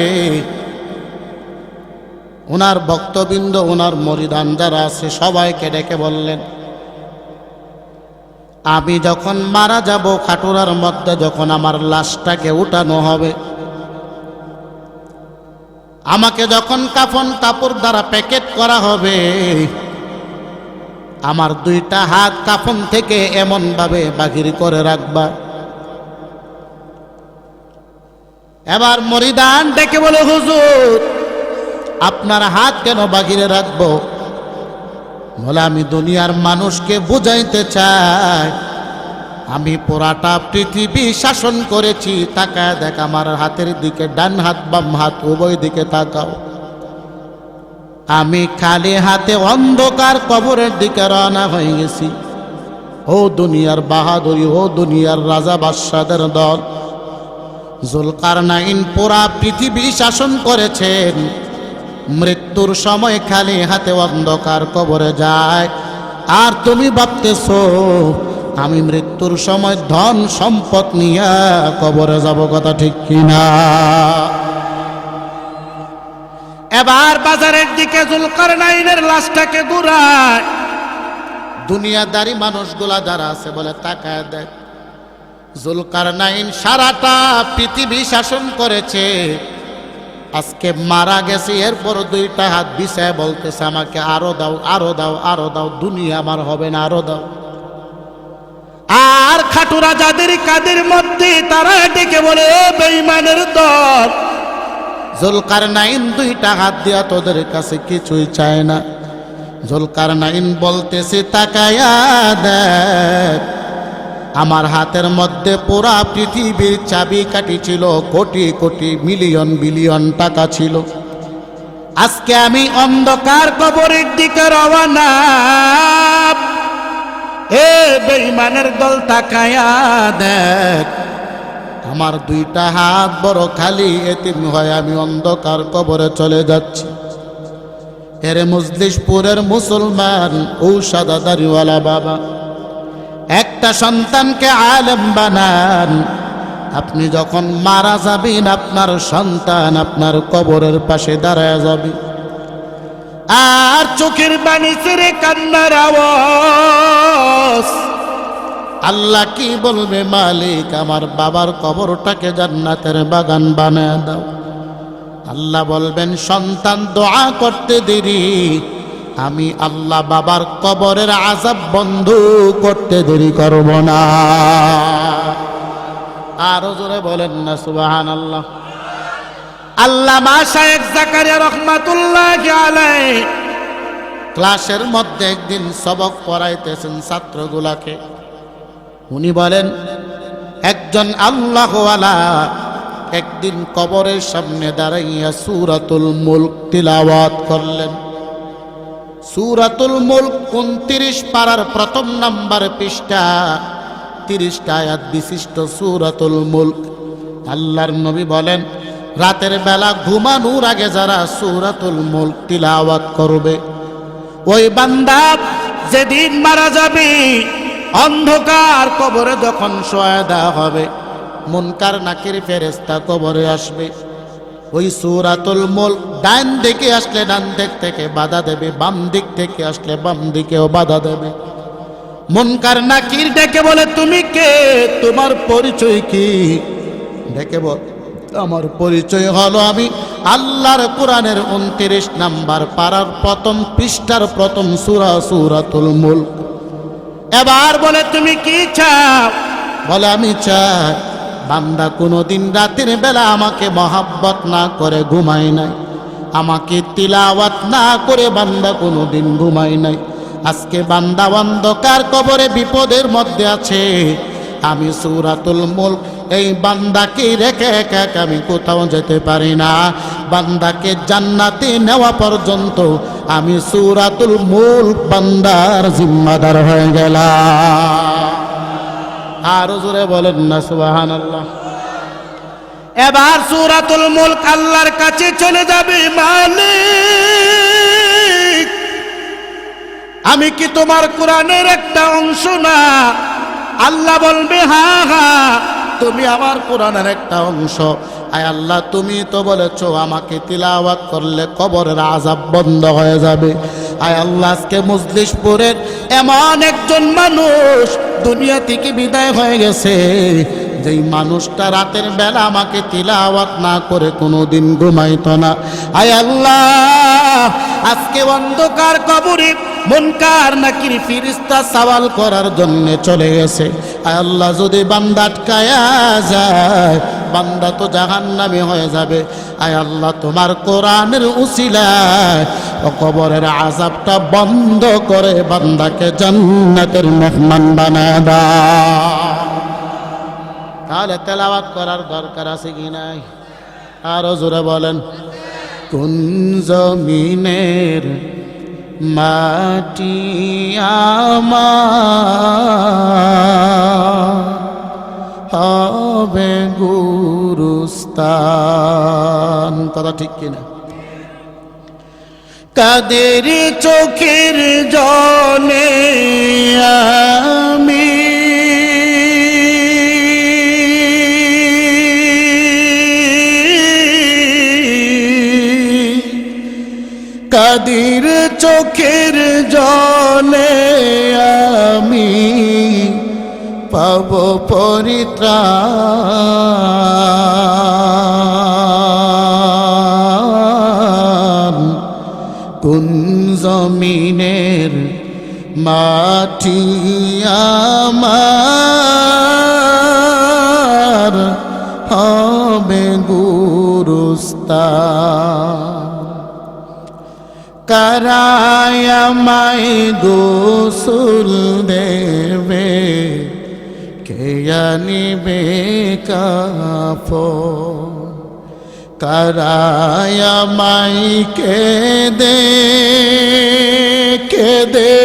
ওনার ভক্তবৃন্দ, ওনার মরিদান যারা আছে সবাইকে ডেকে বললেন, আমি যখন মারা যাব, খাটুরার মধ্যে যখন আমার লাশটাকে উঠানো হবে, আমাকে যখন কাফন কাপড় দ্বারা প্যাকেট করা হবে, আমার 2টা হাত কাফন থেকে এমন ভাবে বাহির করে রাখবা। এবার মরিদান ডেকে বলে, হুজুর আপনার হাত কেন বাহিরে রাখবো? বলে, আমি দুনিয়ার মানুষকে বুঝাইতে চাই আমি পুরাটা পৃথিবী শাসন করেছি। তাকায় দেখ আমার হাতের দিকে, ডান হাত বাম হাত উভয় দিকে তাকাও। আমি খালি হাতে অন্ধকার কবরের দিকে রওনা হয়ে গেছি। ও দুনিয়ার বাহাদুরি, ও দুনিয়ার রাজা বাদশাদের দল, জুলকারনাইন পুরা পৃথিবী শাসন করেছেন, মৃত্যুর সময় খালি হাতে অন্ধকার কবরে যায়। আর তুমি ভাবতেছো আমি মৃত্যুর সময় ধন সম্পদ নিয়ে কবরে যাব, কথা ঠিক কিনা? এবার বাজারের দিকে জুলকারনাইনের লাশটাকে ঘুরায়। দুনিয়াদারি মানুষগুলা যারা আছে বলে, তাকায় দেখ, জুলকারনাইন সারাটা পৃথিবী শাসন করেছে, আজকে মারা গেছে, এরপর 2টা হাত বিছায় বলতেছে আমাকে আরো দাও, আরো দাও, আরো দাও, দুনিয়া আমার হবে না, আরো দাও। আর খাটুরা যাদের কাদের মধ্যে, তারা ডেকে বলে, বেঈমানের দল, জুলকারনাইন 2টা হাত দিয়া তোদের কাছে কিছুই চায় না। জুলকারনাইন বলতেছে, তাকায়া দেখ, আমার হাতের মধ্যে পুরা পৃথিবীর চাবি কাঠি ছিল, কোটি কোটি মিলিয়ন বিলিয়ন টাকা ছিল। আজকে আমি অন্ধকার কবরের দিকে রওনা। এ বেঈমানের দল তাকায়া দেখ, আমার দুইটা হাত বড় খালি, এতিম হয়ে আমি অন্ধকার কবরে চলে যাচ্ছি। এরে মজলিশপুরের মুসলমান ও সাদা দাড়িওয়ালা বাবা, একটা সন্তানকে আলেম বানান। আপনি যখন মারা যাবেন, আপনার সন্তান আপনার কবরের পাশে দাঁড়ায় যাবে, আর চোখের পানি ছেড়ে কান্নার আওয়াজ। আল্লাহ কি বলবে? মালিক, আমার বাবার কবরটাকে জান্নাতের বাগান বানায় দাও। আল্লাহ বলবেন, সন্তান দোয়া করতে দেরি, আমি আল্লাহ বাবার কবরের আযাব বন্ধ করতে দেরি করব না। আরো জোরে বলেন না সুবহানাল্লাহ। আল্লামা শায়েখ জাকারিয়া রাহমাতুল্লাহি আলাইহি ক্লাসের মধ্যে একদিন সবক পড়াইতেছেন ছাত্রগুলাকে। উনি বলেন, একজন আল্লাহওয়ালা একদিন কবরের সামনে দাঁড়াইয়া সূরাতুল মুলক তিলাওয়াত করলেন। সূরাতুল মুলক 29 পারার প্রথম নাম্বার পৃষ্ঠা, 30টা আয়াত বিশিষ্ট সূরাতুল মুলক। আল্লাহর নবী বলেন, রাতের বেলা ঘুমানোর আগে যারা সূরাতুল মুলক তিলাওয়াত করবে, ওই বান্দা যেদিন মারা যাবে, অন্ধকার কবরে যখন শোয়া দেওয়া হবে, মুনকার নাকির ফেরেশতা কবরে আসবে। ওই সূরাতুল মুলক ডান দিকে আসলে ডান দিক থেকে বাধা দেবে, বাম দিক থেকে আসলে বাম দিকেও বাধা দেবে। মুনকার নাকির ডেকে বলে, তুমি কে? তোমার পরিচয় কি? ডেকে বল, আমার পরিচয় হলো আমি আল্লাহর কোরআনের 29 নাম্বার পারার প্রথম পৃষ্ঠার প্রথম সূরা সূরাতুল মুলক। এবার বলে, তুমি কি চাও? বলে, আমি চাই বান্দা কোনোদিন রাতের বেলা আমাকে মহাব্বত না করে ঘুমায় নাই, আমাকে তিলাওয়াত না করে বান্দা কোনোদিন ঘুমায় নাই। আজকে বান্দা অন্ধকার কবরে বিপদের মধ্যে আছে, আমি সূরাতুল মুলক এই বান্দাকে রেখে একা একা আমি কোথাও যেতে পারি না। বান্দাকে জান্নাতে নেওয়া পর্যন্ত আমি সূরাতুল মুলক বান্দার জিম্মাদার হয়ে গেলাম। আর জোরে বলেন না সুবহানাল্লাহ। এবার সূরাতুল মুলক আল্লাহর কাছে চলে যাবে, মালিক, আমি কি তোমার কোরআনের একটা অংশ না? আল্লাহ বলবে, হ্যাঁ হ্যাঁ, তুমি আমার কোরআনের একটা অংশ। আয় আল্লাহ, তুমি তো বলেছো আমাকে তিলাওয়াত করলে কবরের আযাব বন্ধ হয়ে যাবে। আয় আল্লাহ, আজকে মজলিশপুরের এমন একজন মানুষ দুনিয়া থেকে বিদায় হয়ে গেছে, যেই মানুষটা রাতের বেলা আমাকে তিলাওয়াত না করে কোনোদিন ঘুমাইতো না। আয় আল্লাহ, আজকে অন্ধকার কবরে মুনকার নাকির ফেরেশতা সওয়াল করার জন্য চলে গেছে। আয় আল্লাহ, যদি বান্দা আটকায়া যায়, বান্দা তো জাহান্নামী হয়ে যাবে। আয় আল্লাহ, তোমার কোরআনের উসিলায় ও কবরের আযাবটা বন্ধ করে বান্দাকে জান্নাতের মেহমান বানায় দাও। তাহলে তেলাওয়াত করার দরকার আছে কি নাই? আরো জোরে বলেন, কোন জমিনের মাটি আমার হবে গুরুস্থান। কথা ঠিক কিনা? কাদের চোখের জলে আমি কাদের চোখের জলে আমি পাব পরিত্রাণ। কোন জমিনের মাটি আমার হবে গুরুস্থান। কারায় আমায় গোসল দেবে, কে আনিবে কাফন? কারায়া মাই কেদে কেদে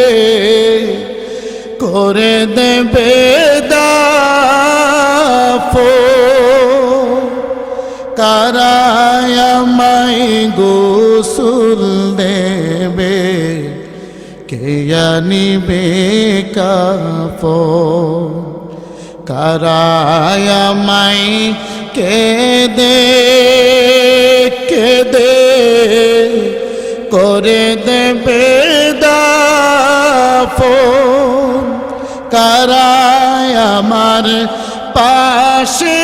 করে দেবে দাফো কারায়া মাই গোসল দেবে কে আনিবে কাফন কারায়া মাই কেদে কেদে করে দেবে দাফন কারায় আমার পাশে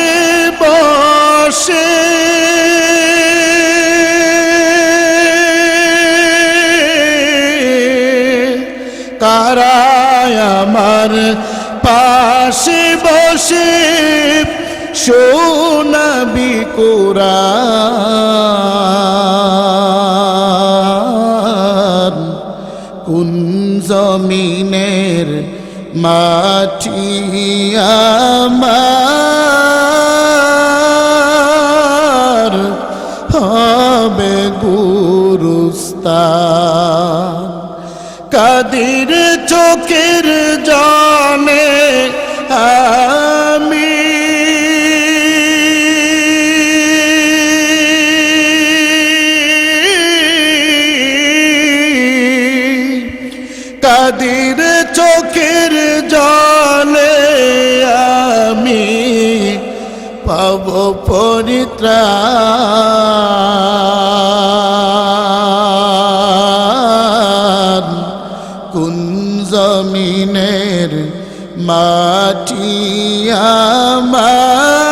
বসে কারায় আমার পাশে বসে শোনাবি কুরআন কোন জমিনের মাটি আমার হবে গুরুস্থান কাদের চোখের জলে আমি কাদের চোখের জলে আমি পাব পরিত্রাণ কোন জমিনের মাটি আমার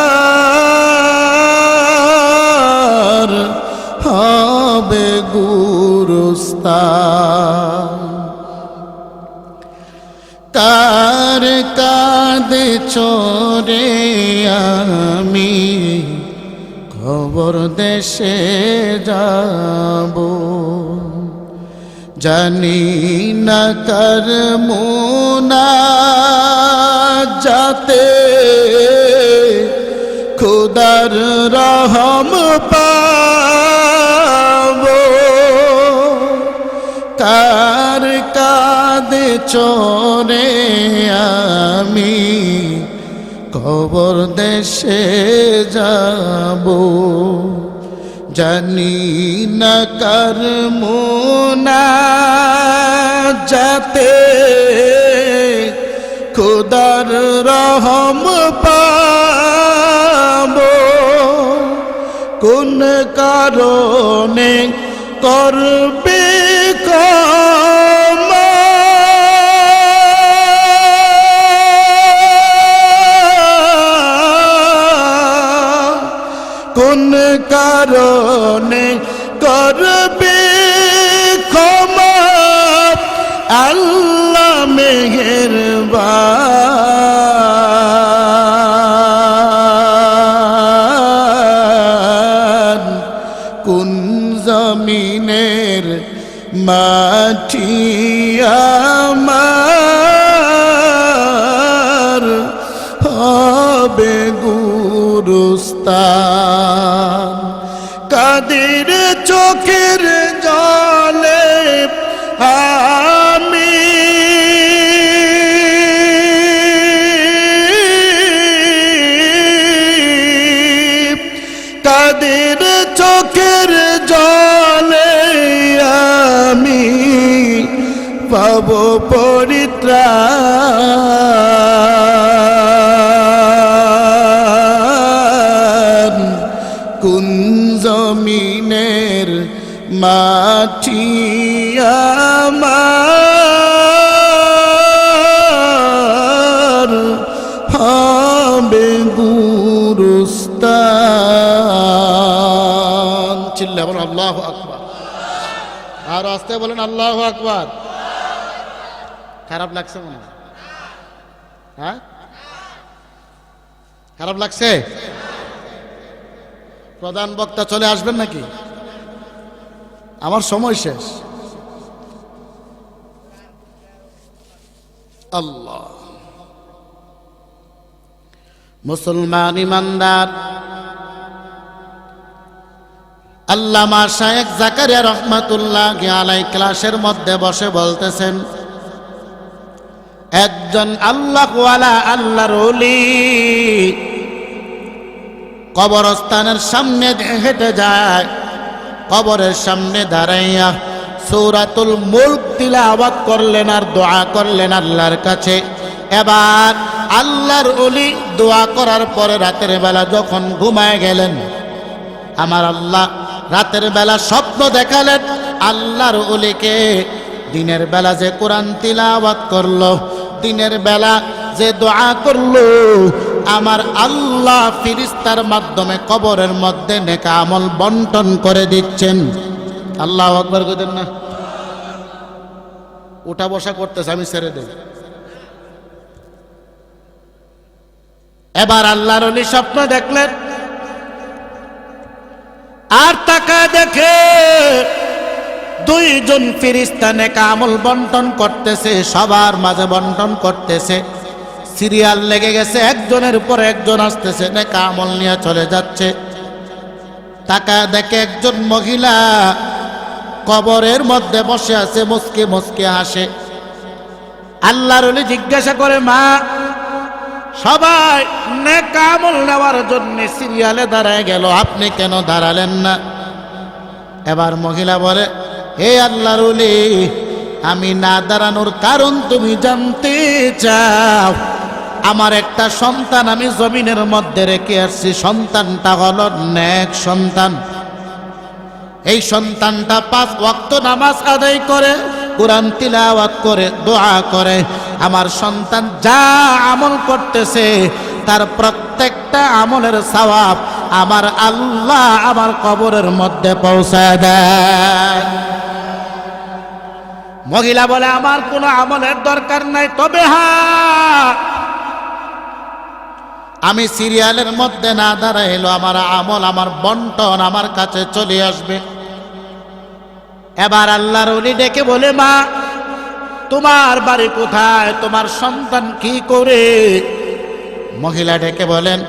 হবে গুরুস্থান কার কাঁধে চড়ে আমি খবর দেশে যাব জানি না কার মুনা যাতে খুদার রহম পাবো কার কাঁধে চড়ে আমি কবর দেশে যাব জানি না কার মুনা যাতে খুদার রহম পাবো কোন কারণে করবে ক্ষমা কোন কারণে করবে ক্ষমা আল্লাহ মেহেরবান কোন জমিনের মাটি আমার হবে গুরুস্থান কাদের চোখের জলে আমি কাদের চোখের জলে আমি পাব পরিত্রাণ কোন জমিনের মাটি আমার হবে গুরুস্থান চিল্লা বলেন আল্লাহু আকবার আর আস্তে বলেন আল্লাহু আকবার খারাপ লাগছে মনে হয় হ্যাঁ খারাপ লাগছে প্রধান বক্তা চলে আসবেন নাকি আমার সময় শেষ আল্লাহ মুসলমান ইমানদার আল্লামা শায়েখ জাকারিয়া রহমাতুল্লাহ আলাই ক্লাসের মধ্যে বসে বলতেছেন, একজন আল্লাহওয়ালা আল্লাহর ওলি কবরস্থানের সামনে হেঁটে যায়, কবরের সামনে দাঁড়াইয়া সূরাতুল মুলক তিলাওয়াত করলেন আর দোয়া করলেন আল্লাহর কাছে। এবার আল্লাহর ওলি দোয়া করার পরে রাতের বেলা যখন ঘুমায় গেলেন, আমার আল্লাহ রাতের বেলা স্বপ্ন দেখালেন আল্লাহর ওলিকে। দিনের বেলা যে কোরআন তিলাওয়াত করলো, দিনের বেলা যে দোয়া করলো, আমার আল্লাহ ফেরেশতার মাধ্যমে কবরের মধ্যে নেক আমল বন্টন করে দিচ্ছেন। আল্লাহু আকবার কইতেন না? উঠা বসা করতেছে, আমি ছেড়ে দেব। এবার আল্লাহর ওলি স্বপ্ন দেখলেন, আর তাকায় দেখে দুইজন ফেরেশতা নেক আমল বন্টন করতেছে, সবার মাঝে বন্টন করতেছে। সিরিয়াল লেগে গেছে, একজনের পর একজন আসতেছে, নেক আমল নিয়ে চলে যাচ্ছে। তাকায় দেখে একজন মহিলা কবরের মধ্যে বসে আছে, মুচকে মুচকে হাসে। আল্লাহর ওলি জিজ্ঞাসা করে, মা, সবাই নেক আমল নেওয়ার জন্য সিরিয়ালে দাঁড়ায় গেল, আপনি কেন দাঁড়ালেন না? এবার মহিলা বলে, হে আল্লাহর ওলি, আমি না দাঁড়ানোর কারণ তুমি জানতে চাও? আমার একটা সন্তান আমি জমিনের মধ্যে রেখে আসছি, সন্তানটা হলো নেক সন্তান। এই সন্তানটা 5 ওয়াক্ত নামাজ আদায় করে, কোরআন তিলাওয়াত করে, দোয়া করে। আমার সন্তান যা আমল করতেছে তার প্রত্যেকটা আমলের সওয়াব আমার আল্লাহ আমার কবরের মধ্যে পৌঁছায় দেয়। মহিলা বলে, আমার কোনো আমলের দরকার নাই, তবে হ্যাঁ, আমি সিরিয়ালের মধ্যে না দাঁড়াইলো আমার আমল, আমার বন্টন আমার কাছে চলে আসবে। এবার আল্লাহর ওলি ডেকে বলে, মা, তোমার বাড়ি কোথায়? তোমার সন্তান কি করে? মহিলা ডেকে বলেন,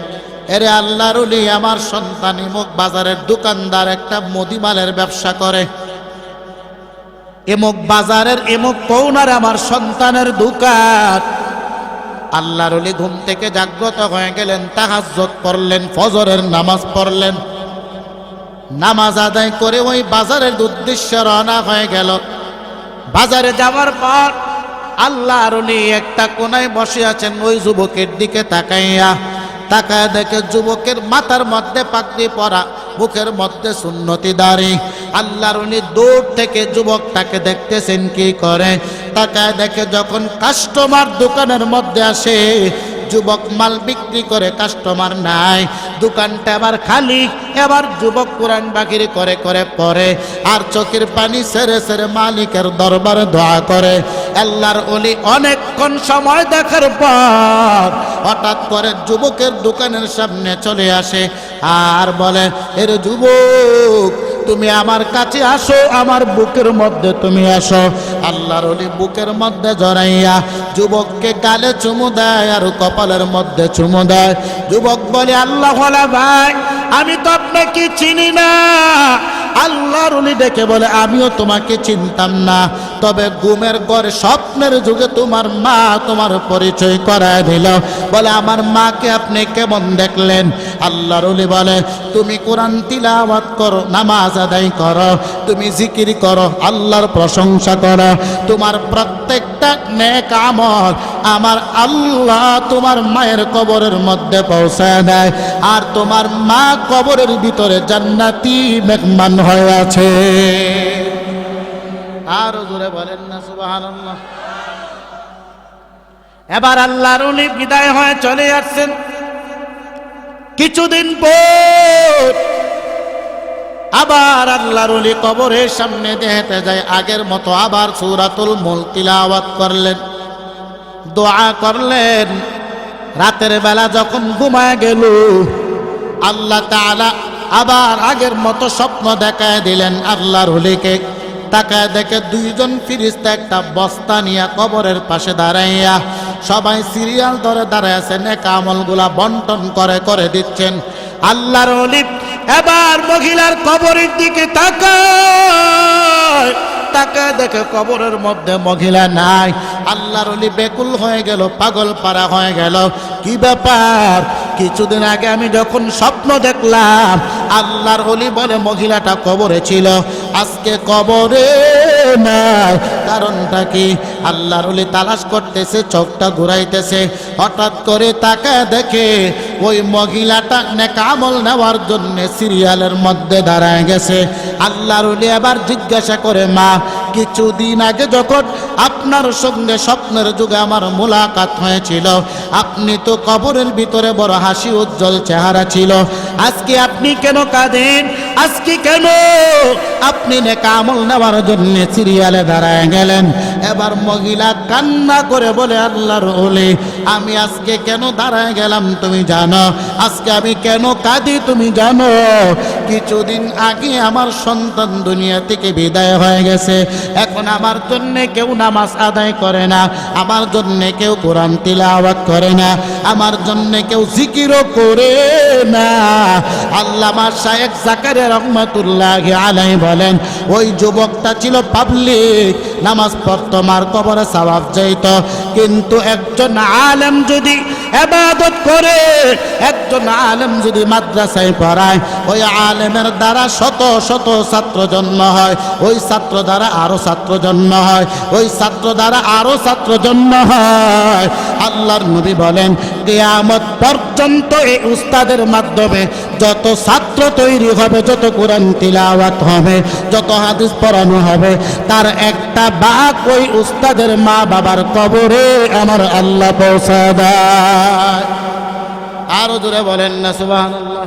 এরে আল্লাহর ওলি, আমার সন্তান ইমুক বাজারের দোকানদার, একটা মুদিমালের ব্যবসা করে। ইমুক বাজারের ইমুক কোণার আমার সন্তানের দোকান। আল্লাহর ওলি ঘুম থেকে জাগ্রত হয়ে গেলেন, তাহাজ্জুদ পড়লেন, ফজরের নামাজ পড়লেন, নামাজ আদায় করে ওই বাজারের উদ্দেশ্যে রওনা হয়ে গেল। বাজারে যাওয়ার পর আল্লাহর ওলি একটা কোনায় বসে আছেন, ওই যুবকের দিকে তাকাইয়া দেখে যুবকের মাথার মধ্যে পাগড়ি পরা, মুখের মধ্যে সুন্নতি দাড়ি। আল্লাহর ওলি দূর থেকে যুবকটাকে দেখতেছেন কি করে। তাকায় দেখে যখন কাস্টমার দোকানের মধ্যে আসে, যুবক মাল বিক্রি করে, কাস্টমার নাই, দোকানটা আবার খালি। এবার যুবক কোরআন বাকিরি করে করে পড়ে আর চোখের পানি ছেড়ে ছেড়ে মালিকের দরবারে দোয়া করে। আল্লাহর ওলি অনেকক্ষণ সময় দেখার পর হঠাৎ করে যুবকের দোকানের সামনে চলে আসে আর বলে, এর যুবক, তুমি আমার কাছে আসো, আমার বুকের মধ্যে তুমি আসো। আল্লাহর ওলি বুকের মধ্যে জড়াইয়া যুবককে গালে চুমু দেয় আর কপালের মধ্যে চুমু দেয়। যুবক বলে, আল্লাহ ওয়ালা ভাই, আমি তো আপনাকে চিনি না। আল্লাহর ওলি ডেকে বলে, আমিও তোমাকে চিনতাম না, তবে ঘুমের ঘরে স্বপ্নের যুগে তোমার মা তোমার পরিচয় করায় দিল। বলে, আমার মাকে আপনি কেমন দেখলেন? আল্লাহর ওলি বলে, তুমি কোরআন তিলাওয়াত করো, নামাজ আদায় করো, তুমি জিকির করো, আল্লাহর প্রশংসা করো, তোমার প্রত্যেকটা নেক আমল আমার আল্লাহ তোমার মায়ের কবরের মধ্যে পৌঁছায় দেয়, আর তোমার মা কবরের ভিতরে জান্নাতি মেহমান হয়ে আছে। আরো জোরে বলেন না সুবহানাল্লাহ। এবার আল্লাহর ওলি বিদায় হয়ে চলে আসছেন। কিছুদিন পর আবার আল্লাহর ওলি কবরের সামনে দেখতে যায়, আগের মতো আবার সূরাতুল মুলক তিলাওয়াত করলেন, দোয়া করলেন। রাতের বেলা যখন ঘুমায় গেল, আল্লাহ তাআলা আবার আগের মতো স্বপ্ন দেখায় দিলেন আল্লাহর ওলিকে। তাকায় দেখে দুইজন ফেরেশতা একটা বস্তা নিয়ে কবরের পাশে দাঁড়াইয়া, সবাই সিরিয়াল ধরে দাঁড়ায় আছে, নেক আমলগুলা বন্টন করে করে দিচ্ছেন। আল্লাহর ওলি এবার মহিলার কবরের দিকে তাকায়, তাকায় দেখে কবরের মধ্যে মহিলা নাই। আল্লাহর ওলি বেকুল হয়ে গেল, পাগল পারা হয়ে গেল। কি ব্যাপার? কিছুদিন আগে আমি যখন স্বপ্ন দেখলাম আল্লাহর ওলি বলে মহিলাটা কবরে ছিল, আজকে কবরে নাই। কারণটা কি? আল্লাহর ওলি তালাশ করতেছে, চোখটা ঘুরাইতেছে, হঠাৎ করে তাকায় দেখে ওই মহিলাটা নেক আমল নেওয়ার জন্য সিরিয়ালের মধ্যে দাঁড়ায় গেছে। আল্লাহর ওলি আবার জিজ্ঞাসা করে, মা কিছুদিন আগে যখন আপনার সঙ্গে স্বপ্নের যুগে আমার মোলাকাত হয়েছিল, আপনি তো কবরের ভিতরে বড় হাসি উজ্জ্বল চেহারা ছিল, আজকে আপনি কেন কাঁদেন? আজকে কেন আপনি নেক আমল নেওয়ার জন্য সিরিয়ালে দাঁড়ায় গেলেন? এবার মহিলা কান্না করে বলে, আল্লাহর ওলি আমি আজকে কেন দাঁড়ায় গেলাম তুমি জানো? আজকে আমি কেন কাঁদি তুমি জানো? কিছুদিন আগে আমার সন্তান দুনিয়া থেকে বিদায় হয়ে গেছে, এখন আমার জন্য কেউ নামাজ আদায় করে না, আমার জন্য কেউ কোরআন তিলাওয়াত করে না, আমার জন্য কেউ জিকিরও করে না। আল্লামা শায়েখ জাকারিয়া রহমাতুল্লাহি আলাইহি বলেন, ওই যুবকটা ছিল পাবলিক, নামাজ পড়তো, মার কবরে সওয়াব যাইত, কিন্তু একজন আলেম যদি ইবাদত করে, একজন আলেম যদি মাদ্রাসায় পড়ায়, ওই আলেমের দ্বারা শত শত ছাত্র জন্ম হয়, ওই ছাত্র দ্বারা আরো ছাত্র জন্ম হয়, ওই ছাত্র দ্বারা আরো ছাত্র জন্ম হয়। আল্লাহর নবী বলেন, কিয়ামত পর্যন্ত এই উস্তাদের মাধ্যমে যত ছাত্র তৈরি হবে, যত কোরআন তিলাওয়াত হবে, যত হাদিস পড়ানো হবে, তার একটা ভাগ ওই উস্তাদের মা বাবার কবরে আমার আল্লাহ পৌঁছা দেয়। আরো জোরে বলেন না সুবহানাল্লাহ।